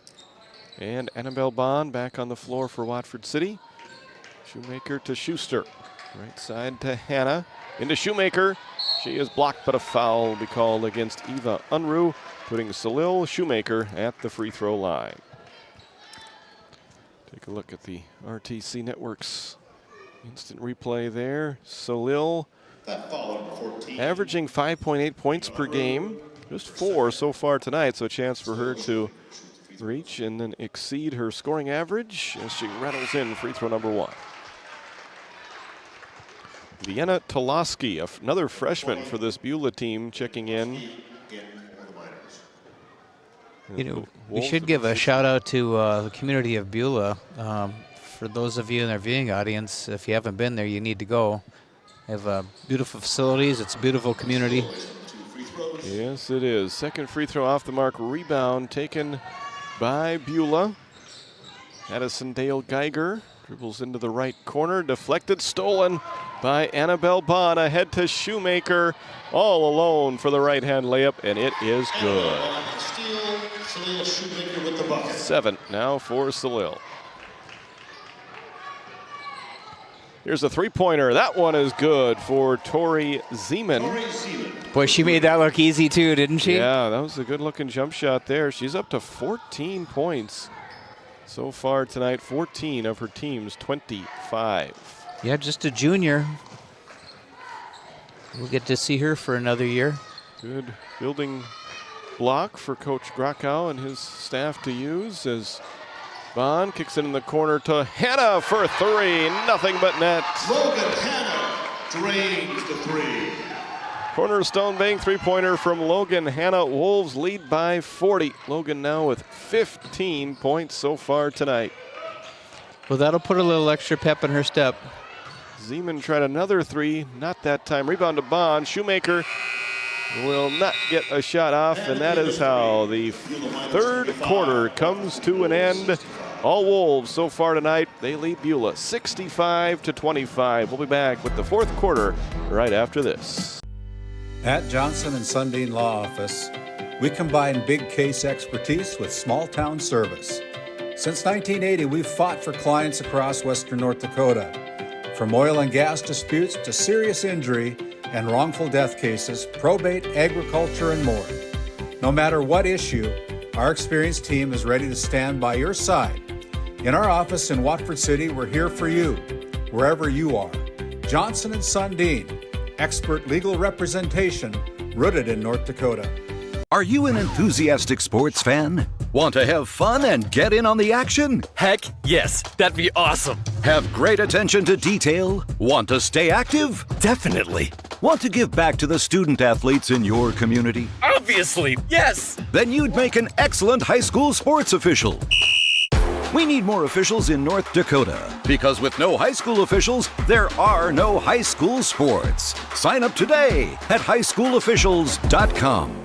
and Annabelle Bond back on the floor for Watford City. Shoemaker to Schuster. Right side to Hanna. Into Shoemaker. She is blocked, but a foul will be called against Eva Unruh, putting Salil Shoemaker at the free throw line. Take a look at the RTC Network's instant replay there. Salil averaging 5.8 points per game. Just 4 so far tonight, so a chance for her to reach and then exceed her scoring average as she rattles in free throw number 1. Vienna Toloski, another freshman for this Beulah team, checking in. You know, we should give a shout out to the community of Beulah. For those of you in our viewing audience, if you haven't been there, you need to go. They have beautiful facilities. It's a beautiful community. Yes, it is. Second free throw off the mark. Rebound taken by Beulah. Addison Dale Geiger dribbles into the right corner. Deflected, stolen by Annabelle Bond. Ahead to Shoemaker. All alone for the right-hand layup, and it is good. 7 now for Salil. Here's a three-pointer. That one is good for Tori Zeman. Boy, she made that look easy too, didn't she? Yeah, that was a good-looking jump shot there. She's up to 14 points so far tonight. 14 of her team's 25. Yeah, just a junior. We'll get to see her for another year. Good building block for Coach Grakow and his staff to use as Bond kicks it in the corner to Hanna for 3. Nothing but net. Logan Hanna drains the 3. Cornerstone bank three-pointer from Logan Hanna. Wolves lead by 40. Logan now with 15 points so far tonight. Well, that'll put a little extra pep in her step. Zeman tried another 3, not that time. Rebound to Bond. Shoemaker will not get a shot off, and that is how the third quarter comes to an end. All Wolves so far tonight. They lead Beulah 65-25. We'll be back with the fourth quarter right after this. At Johnson & Sundin Law Office, we combine big case expertise with small town service. Since 1980, we've fought for clients across western North Dakota. From oil and gas disputes to serious injury and wrongful death cases, probate, agriculture, and more. No matter what issue, our experienced team is ready to stand by your side. In our office in Watford City, we're here for you, wherever you are. Johnson & Sundin, expert legal representation rooted in North Dakota. Are you an enthusiastic sports fan? Want to have fun and get in on the action? Heck, yes, that'd be awesome. Have great attention to detail? Want to stay active? Definitely. Want to give back to the student athletes in your community? Obviously, yes. Then you'd make an excellent high school sports official. We need more officials in North Dakota, because with no high school officials, there are no high school sports. Sign up today at highschoolofficials.com.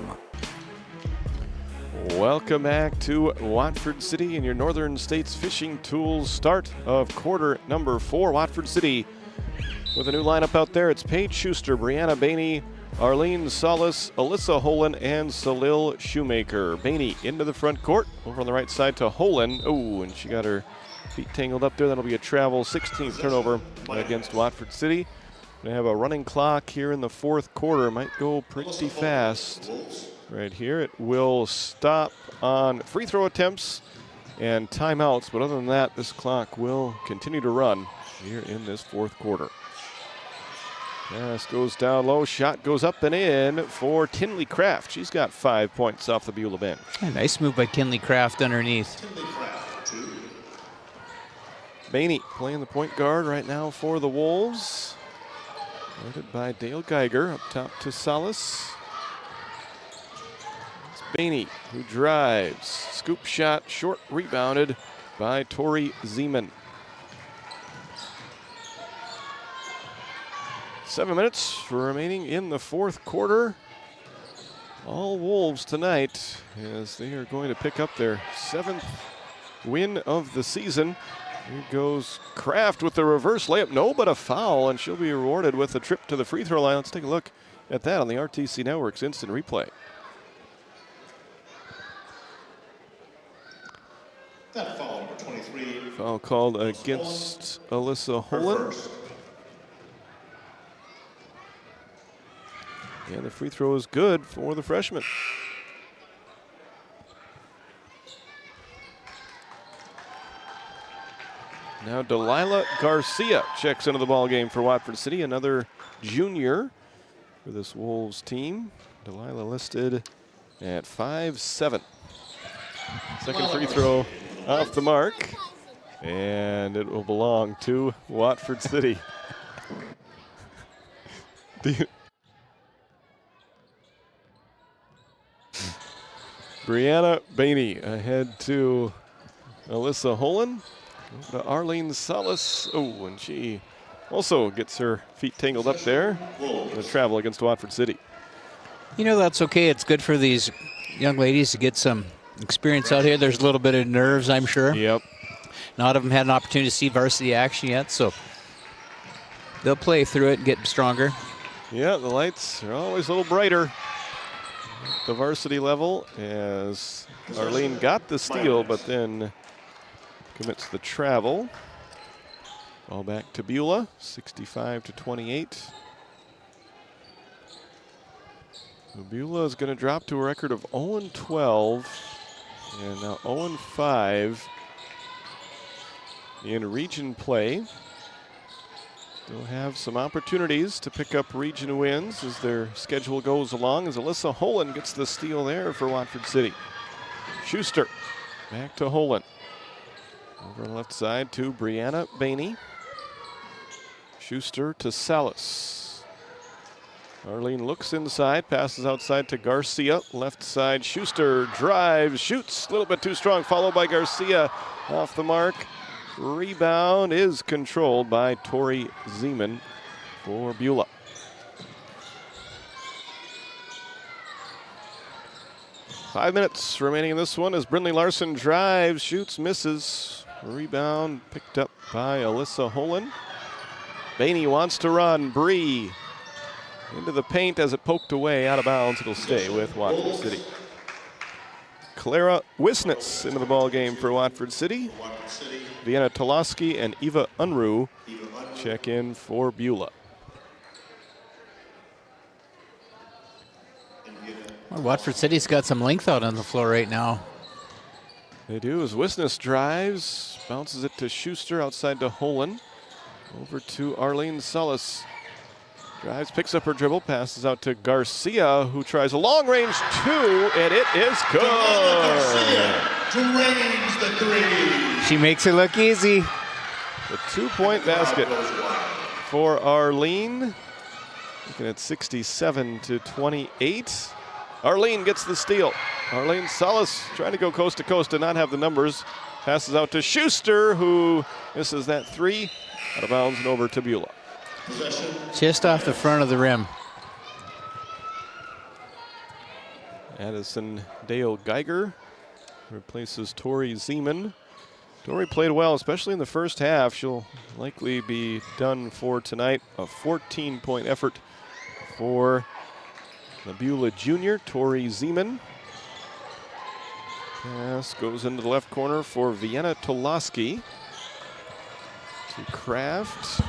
Welcome back to Watford City and your Northern States Fishing Tools start of quarter number 4. Watford City with a new lineup out there. It's Paige Schuster, Brianna Bainey, Arlene Solis, Alyssa Holen, and Salil Shoemaker. Bainey into the front court, over on the right side to Holen. Oh, and she got her feet tangled up there. That'll be a travel 16th turnover against Watford City. They have a running clock here in the fourth quarter. Might go pretty fast right here. It will stop on free throw attempts and timeouts, but other than that, this clock will continue to run here in this fourth quarter. Pass goes down low, shot goes up and in for Tinley Kraft. She's got 5 points off the Beulah bench. Nice move by Tinley Kraft underneath. Bainey playing the point guard right now for the Wolves. Guarded by Dale Geiger, up top to Solis. It's Bainey who drives. Scoop shot, short rebounded by Tori Zeman. 7 minutes remaining in the fourth quarter. All Wolves tonight as they are going to pick up their 7th win of the season. Here goes Kraft with the reverse layup. No, but a foul, and she'll be rewarded with a trip to the free throw line. Let's take a look at that on the RTC Network's instant replay. That foul, number 23. Foul called against Alyssa Holen. And the free throw is good for the freshman. Now Delilah Garcia checks into the ball game for Watford City, another junior for this Wolves team. Delilah listed at 5'7". Second free throw off the mark, and it will belong to Watford City. Brianna Bainey ahead to Alyssa Holen. To Arlene Solis. Oh, and she also gets her feet tangled up there. The travel against Watford City. You know, that's okay. It's good for these young ladies to get some experience out here. There's a little bit of nerves, I'm sure. Yep. Not of them had an opportunity to see varsity action yet, so they'll play through it and get stronger. Yeah, the lights are always a little brighter at the varsity level as Arlene got the steal, but then commits the travel. Ball back to Beulah, 65-28. So Beulah is going to drop to a record of 0-12 and now 0-5 in region play. Still have some opportunities to pick up region wins as their schedule goes along, as Alyssa Holen gets the steal there for Watford City. Schuster back to Holen. Over on the left side to Brianna Bainey. Schuster to Salas. Arlene looks inside, passes outside to Garcia. Left side, Schuster drives, shoots, a little bit too strong, followed by Garcia off the mark. Rebound is controlled by Tori Zeman for Beulah. Five minutes remaining in this one as Brindley Larson drives, shoots, misses. Rebound picked up by Alyssa Holen. Bainey wants to run. Bree into the paint as it poked away out of bounds. It'll stay with Watford City. Clara Wisnitz into the ball game for Watford City. Vienna Toloski and Eva Unruh check in for Beulah. Well, Watford City's got some length out on the floor right now. They do as Wisnitz drives, bounces it to Schuster outside to Holen. Over to Arlene Solis. Drives, picks up her dribble, passes out to Garcia, who tries a long-range two, and it is good. Drains the three. She makes it look easy. The two-point basket for Arlene. Looking at 67-28. Arlene gets the steal. Arlene Solis trying to go coast to coast, did not have the numbers. Passes out to Schuster, who misses that three. Out of bounds and over to Beulah. Just off the front of the rim. Addison Dale Geiger replaces Tori Zeman. Tori played well, especially in the first half. She'll likely be done for tonight. A 14-point effort for the Beulah junior, Tori Zeman. Pass goes into the left corner for Vienna Toloski. To Kraft.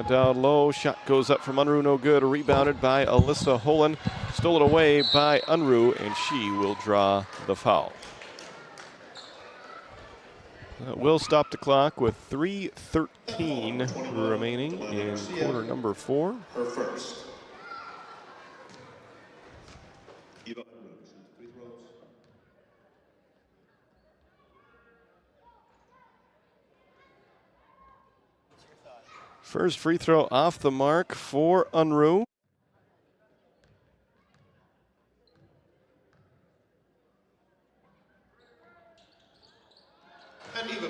Down low, shot goes up from Unruh, no good. Rebounded by Alyssa Holen. Stolen away by Unruh, and she will draw the foul. That will stop the clock with 3:13 remaining in quarter number 4. Her first. First free throw off the mark for Unruh.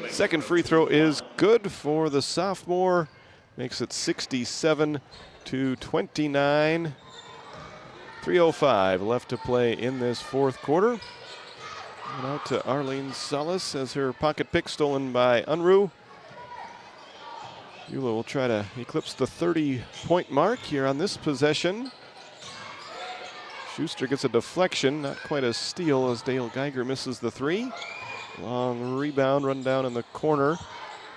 Second free throw is good for the sophomore. Makes it 67-29. 3:05 left to play in this fourth quarter. And out to Arlene Salas as her pocket pick stolen by Unruh. Beulah will try to eclipse the 30-point mark here on this possession. Schuster gets a deflection, not quite a steal as Dale Geiger misses the 3. Long rebound run down in the corner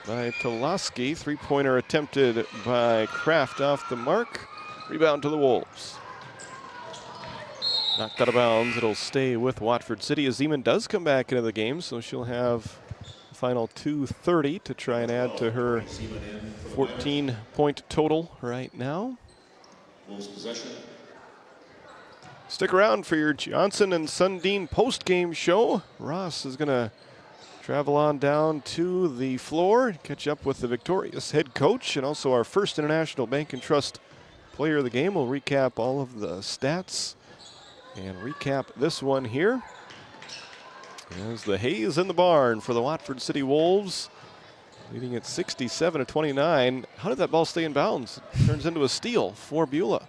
by Toloski. 3-pointer attempted by Kraft off the mark. Rebound to the Wolves. Knocked out of bounds. It'll stay with Watford City as Zeman does come back into the game, so she'll have the final 2:30 to try and add to her 14-point total right now. Wolves possession. Stick around for your Johnson and Sundin post-game show. Ross is going to travel on down to the floor, catch up with the victorious head coach and also our first International Bank and Trust player of the game. We'll recap all of the stats and recap this one here. As the haze in the barn for the Watford City Wolves, leading at 67-29. How did that ball stay in bounds? Turns into a steal for Beulah.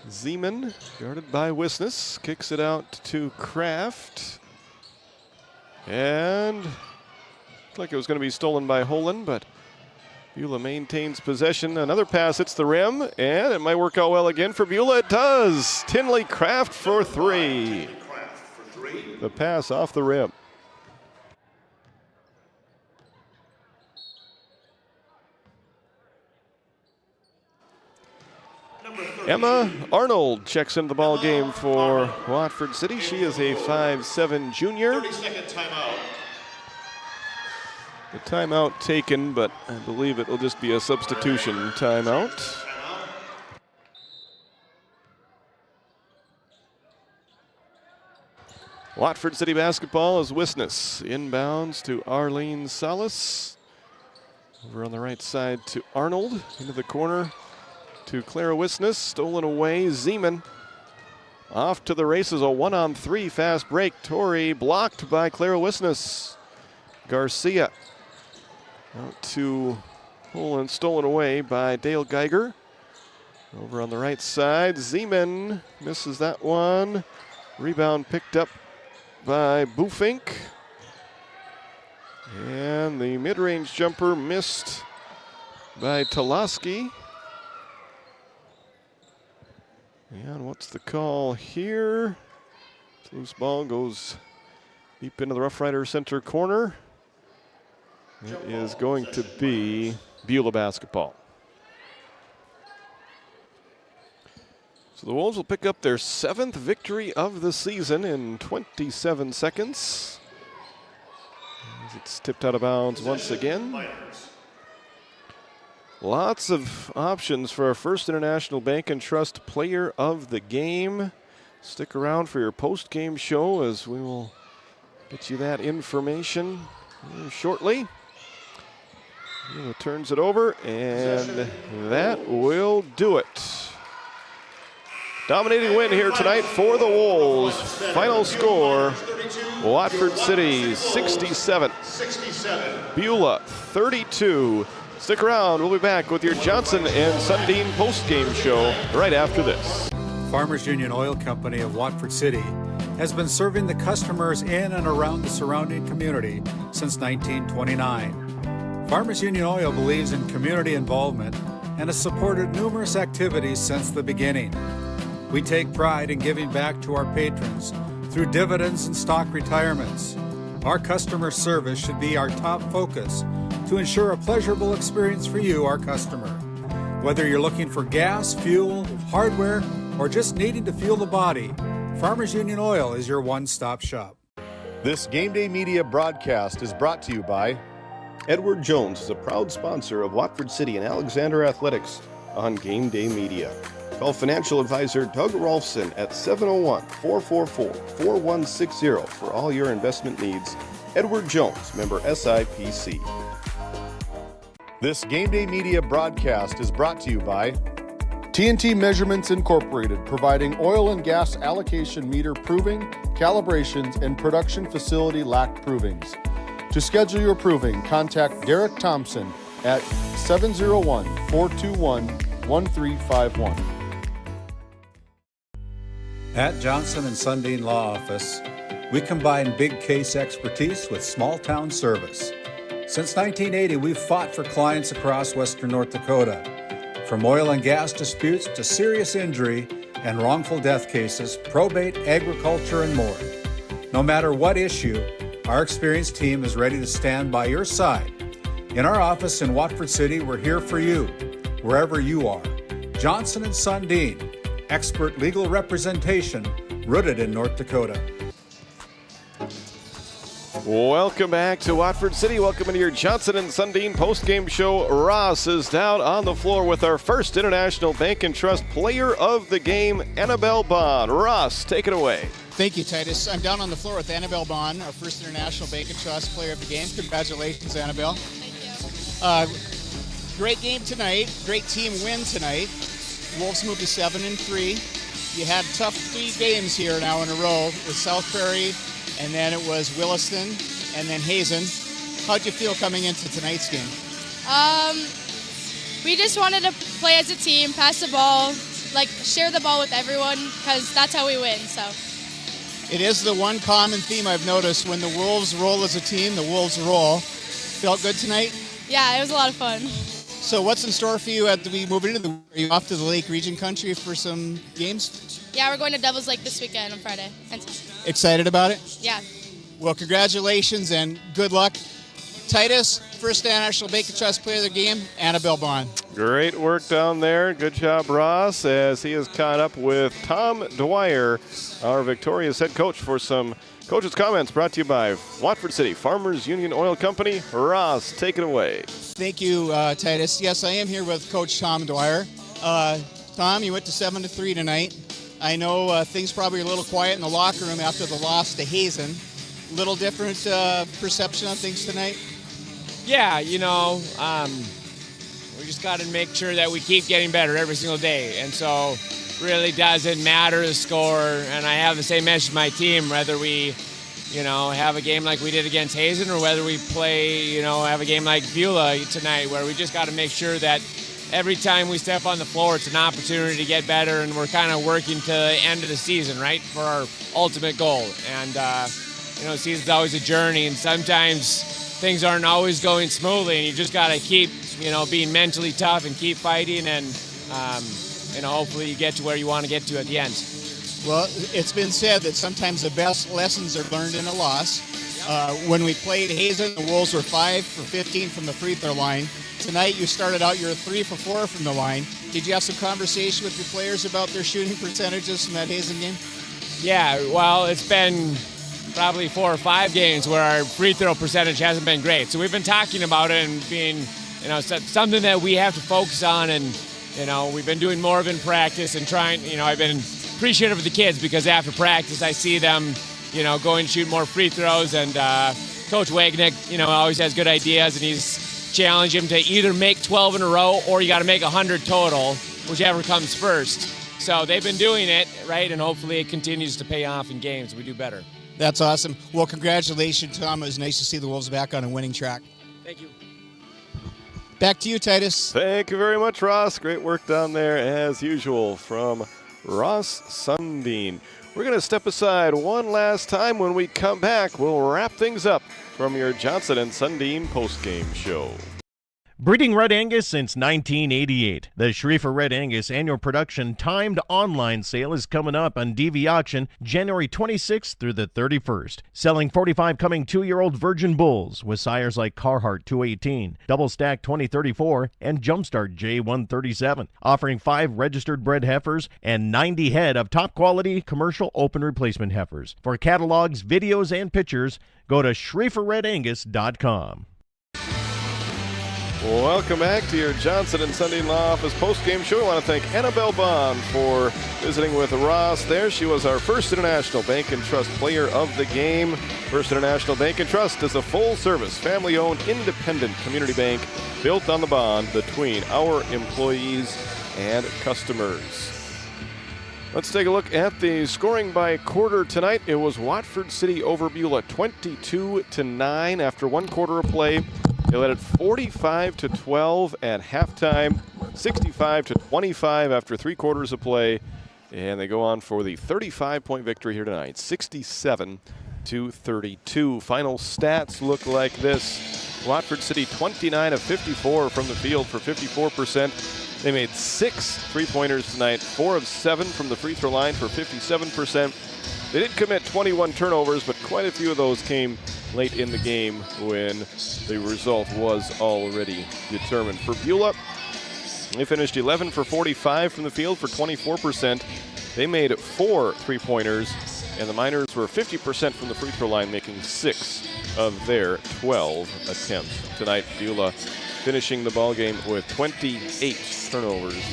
Zeman, guarded by Wisness, kicks it out to Kraft. And looked like it was going to be stolen by Holen, but Beulah maintains possession. Another pass hits the rim, and it might work out well again for Beulah. It does. Tinley Kraft for 3. The pass off the rim. Emma Arnold checks into the ball game for Watford City. She is a 5'7" junior. 30-second timeout. The timeout taken, but I believe it will just be a substitution timeout. Watford City basketball is Wisness. Inbounds to Arlene Salas. Over on the right side to Arnold. Into the corner to Clara Wisness. Stolen away. Zeman off to the races. A 1-on-3 fast break. Tori blocked by Clara Wisness. Garcia out to Poland. Stolen away by Dale Geiger. Over on the right side. Zeman misses that one. Rebound picked up by Bufink. And the mid-range jumper missed by Toloski. And what's the call here? Loose ball goes deep into the Rough Rider center corner. It is going to be Beulah basketball. So the Wolves will pick up their 7th victory of the season in 27 seconds. As it's tipped out of bounds once again. Lots of options for our first International Bank and Trust player of the game. Stick around for your post-game show as we will get you that information here shortly. Beulah turns it over, and that will do it. Dominating win here tonight for the Wolves. Final score, Watford City 67. Beulah 32. Stick around, we'll be back with your Johnson and Sundin post-game show right after this. Farmers Union Oil Company of Watford City has been serving the customers in and around the surrounding community since 1929. Farmers Union Oil believes in community involvement and has supported numerous activities since the beginning. We take pride in giving back to our patrons through dividends and stock retirements. Our customer service should be our top focus to ensure a pleasurable experience for you, our customer. Whether you're looking for gas, fuel, hardware, or just needing to fuel the body, Farmers Union Oil is your one-stop shop. This Game Day Media broadcast is brought to you by Edward Jones is a proud sponsor of Watford City and Alexander Athletics on Game Day Media. Call financial advisor Doug Rolfson at 701-444-4160 for all your investment needs. Edward Jones, member SIPC. This Game Day Media broadcast is brought to you by TNT Measurements Incorporated, providing oil and gas allocation meter proving, calibrations, and production facility lac provings. To schedule your proving, contact Derek Thompson at 701-421-1351. At Johnson & Sundin Law Office, we combine big case expertise with small-town service. Since 1980, we've fought for clients across western North Dakota. From oil and gas disputes to serious injury and wrongful death cases, probate, agriculture, and more. No matter what issue, our experienced team is ready to stand by your side. In our office in Watford City, we're here for you, wherever you are. Johnson & Sundin, expert legal representation rooted in North Dakota. Welcome back to Watford City. Welcome into your Johnson & Sundin post-game show. Ross is down on the floor with our first International Bank and Trust Player of the Game, Annabelle Bond. Ross, take it away. Thank you, Titus. I'm down on the floor with Annabelle Bond, our first International Bank and Trust Player of the Game. Congratulations, Annabelle. Thank you. Great game tonight. Great team win tonight. Wolves moved to 7-3. You had tough 3 games here now in a row with South Prairie, and then it was Williston, and then Hazen. How'd you feel coming into tonight's game? We just wanted to play as a team, pass the ball, share the ball with everyone, because that's how we win. So. It is the one common theme I've noticed. When the Wolves roll as a team, the Wolves roll. Felt good tonight? Yeah, it was a lot of fun. So what's in store for you as we move into the? Are you off to the Lake Region country for some games? Yeah, we're going to Devil's Lake this weekend on Friday. Excited about it? Yeah. Well, congratulations and good luck. Titus, first National Bank and Trust Player of the Game, Annabelle Bond. Great work down there. Good job, Ross, as he is caught up with Tom Dwyer, our victorious head coach, for some coaches' comments brought to you by Watford City Farmers Union Oil Company. Ross, take it away. Thank you, Titus. Yes, I am here with Coach Tom Dwyer. Tom, you went to 7-3 tonight. I know things probably are a little quiet in the locker room after the loss to Hazen. Little different perception on things tonight? Yeah, we just got to make sure that we keep getting better every single day. And so really doesn't matter the score. And I have the same message to my team, whether we, have a game like we did against Hazen or whether we play, have a game like Beulah tonight, where we just got to make sure that every time we step on the floor, it's an opportunity to get better, and we're kind of working to the end of the season, right, for our ultimate goal. And, season's always a journey, and sometimes things aren't always going smoothly, and you just got to keep, being mentally tough and keep fighting, and, hopefully you get to where you want to get to at the end. Well, it's been said that sometimes the best lessons are learned in a loss. When we played Hazen, the Wolves were 5 for 15 from the free throw line. Tonight, you started out, you're 3 for 4 from the line. Did you have some conversation with your players about their shooting percentages from that Hazen game? Yeah, well, it's been probably 4 or 5 games where our free throw percentage hasn't been great. So we've been talking about it and being, something that we have to focus on. And, we've been doing more of in practice and trying, I've been appreciative of the kids because after practice I see them, going to shoot more free throws. And Coach Wagnick, always has good ideas, and he's challenged him to either make 12 in a row or you got to make 100 total, whichever comes first. So they've been doing it, right? And hopefully it continues to pay off in games. We do better. That's awesome. Well, congratulations, Tom. It was nice to see the Wolves back on a winning track. Thank you. Back to you, Titus. Thank you very much, Ross. Great work down there, as usual, from Ross Sundin. We're going to step aside one last time. When we come back, we'll wrap things up from your Johnson and Sundin postgame show. Breeding Red Angus since 1988. The Schrieffer Red Angus annual production timed online sale is coming up on DV Auction January 26th through the 31st. Selling 45 coming 2-year-old virgin bulls with sires like Carhartt 218, Double Stack 2034, and Jumpstart J137. Offering 5 registered bred heifers and 90 head of top quality commercial open replacement heifers. For catalogs, videos, and pictures, go to SchrieferRedAngus.com. Welcome back to your Johnson and Sundin Law Office post-game show. I want to thank Annabelle Bond for visiting with Ross there. She was our First International Bank and Trust Player of the Game. First International Bank and Trust is a full-service, family-owned, independent community bank built on the bond between our employees and customers. Let's take a look at the scoring by quarter tonight. It was Watford City over Beulah, 22-9 after one quarter of play. They led it 45-12 at halftime, 65-25 after 3 quarters of play, and they go on for the 35-point victory here tonight, 67-32. Final stats look like this. Watford City 29 of 54 from the field for 54%. They made 6 3-pointers tonight, 4 of 7 from the free throw line for 57%. They did commit 21 turnovers, but quite a few of those came late in the game when the result was already determined. For Beulah, they finished 11 for 45 from the field for 24%. They made 4 3-pointers, and the Miners were 50% from the free throw line, making 6 of their 12 attempts. Tonight, Beulah finishing the ballgame with 28 turnovers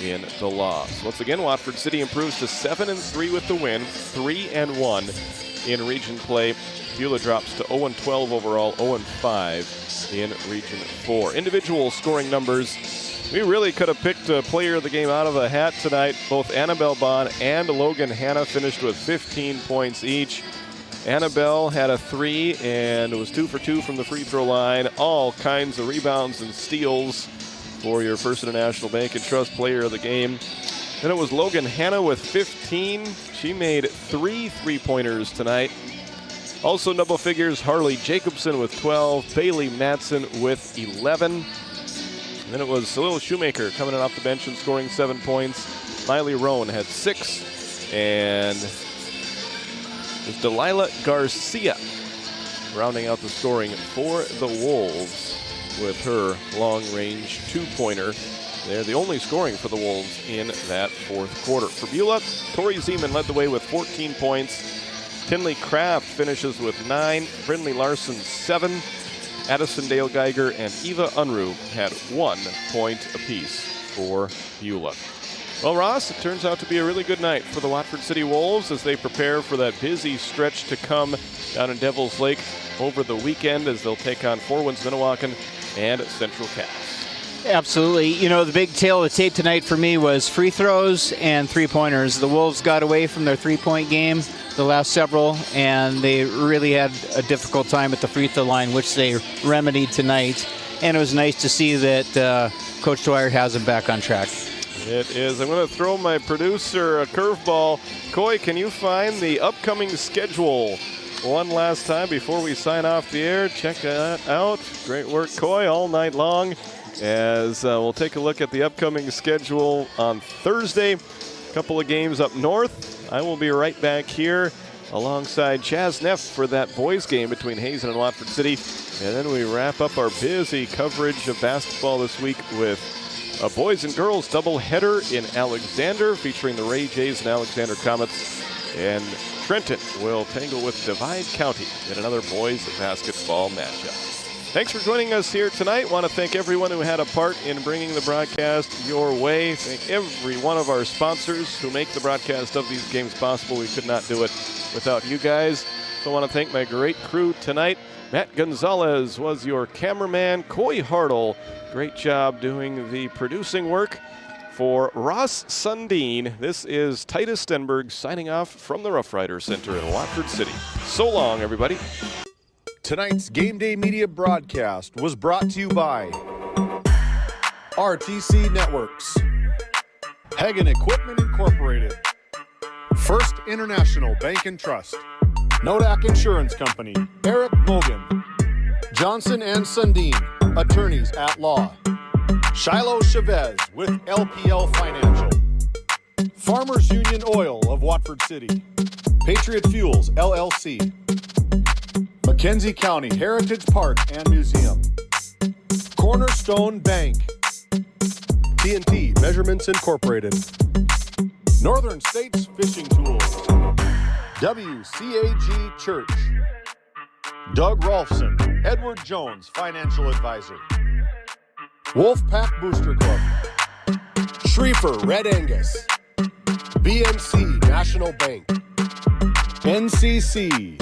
in the loss. Once again, Watford City improves to 7-3 with the win, 3-1 in region play. Beulah drops to 0-12 overall, 0-5 in Region 4. Individual scoring numbers. We really could have picked a player of the game out of a hat tonight. Both Annabelle Bond and Logan Hanna finished with 15 points each. Annabelle had a 3 and was 2 for 2 from the free throw line. All kinds of rebounds and steals for your First International Bank and Trust player of the game. Then it was Logan Hanna with 15. She made 3 3-pointers tonight. Also double figures, Harley Jacobson with 12, Bailey Madsen with 11. And then it was Salil Shoemaker coming in off the bench and scoring 7 points. Miley Roan had 6. And it was Delilah Garcia rounding out the scoring for the Wolves with her long-range 2-pointer. They're the only scoring for the Wolves in that 4th quarter. For Beulah, Tori Zeman led the way with 14 points. Tinley Kraft finishes with 9. Brindley Larson, 7. Addison Dale Geiger and Eva Unruh had 1 point apiece for Beulah. Well, Ross, it turns out to be a really good night for the Watford City Wolves as they prepare for that busy stretch to come down in Devil's Lake over the weekend as they'll take on Four Winds Minnewacan and Central Cass. Absolutely. You know, the big tail of the tape tonight for me was free throws and 3-pointers. The Wolves got away from their 3-point game the last several, and they really had a difficult time at the free throw line, which they remedied tonight. And it was nice to see that Coach Dwyer has them back on track. It is. I'm going to throw my producer a curveball. Coy, can you find the upcoming schedule one last time before we sign off the air? Check that out. Great work, Coy, all night long. As we'll take a look at the upcoming schedule on Thursday. A couple of games up north. I will be right back here alongside Chaz Neff for that boys game between Hazen and Watford City. And then we wrap up our busy coverage of basketball this week with a boys and girls doubleheader in Alexander featuring the Ray Jays and Alexander Comets. And Trenton will tangle with Divide County in another boys basketball matchup. Thanks for joining us here tonight. Want to thank everyone who had a part in bringing the broadcast your way. Thank every one of our sponsors who make the broadcast of these games possible. We could not do it without you guys. So I want to thank my great crew tonight. Matt Gonzalez was your cameraman. Coy Hartle, great job doing the producing work. For Ross Sundin, this is Titus Stenberg signing off from the Rough Rider Center in Watford City. So long, everybody. Tonight's Game Day Media broadcast was brought to you by RTC Networks, Hagen Equipment Incorporated, First International Bank and Trust, Nodak Insurance Company, Eric Mogan, Johnson and Sundin, attorneys at law, Shiloh Chavez with LPL Financial, Farmers Union Oil of Watford City, Patriot Fuels LLC, Mackenzie County Heritage Park and Museum, Cornerstone Bank, T&T Measurements Incorporated, Northern States Fishing Tools, WCAG Church, Doug Rolfson, Edward Jones Financial Advisor, Wolfpack Booster Club, Schriefer Red Angus, BNC National Bank, NCC,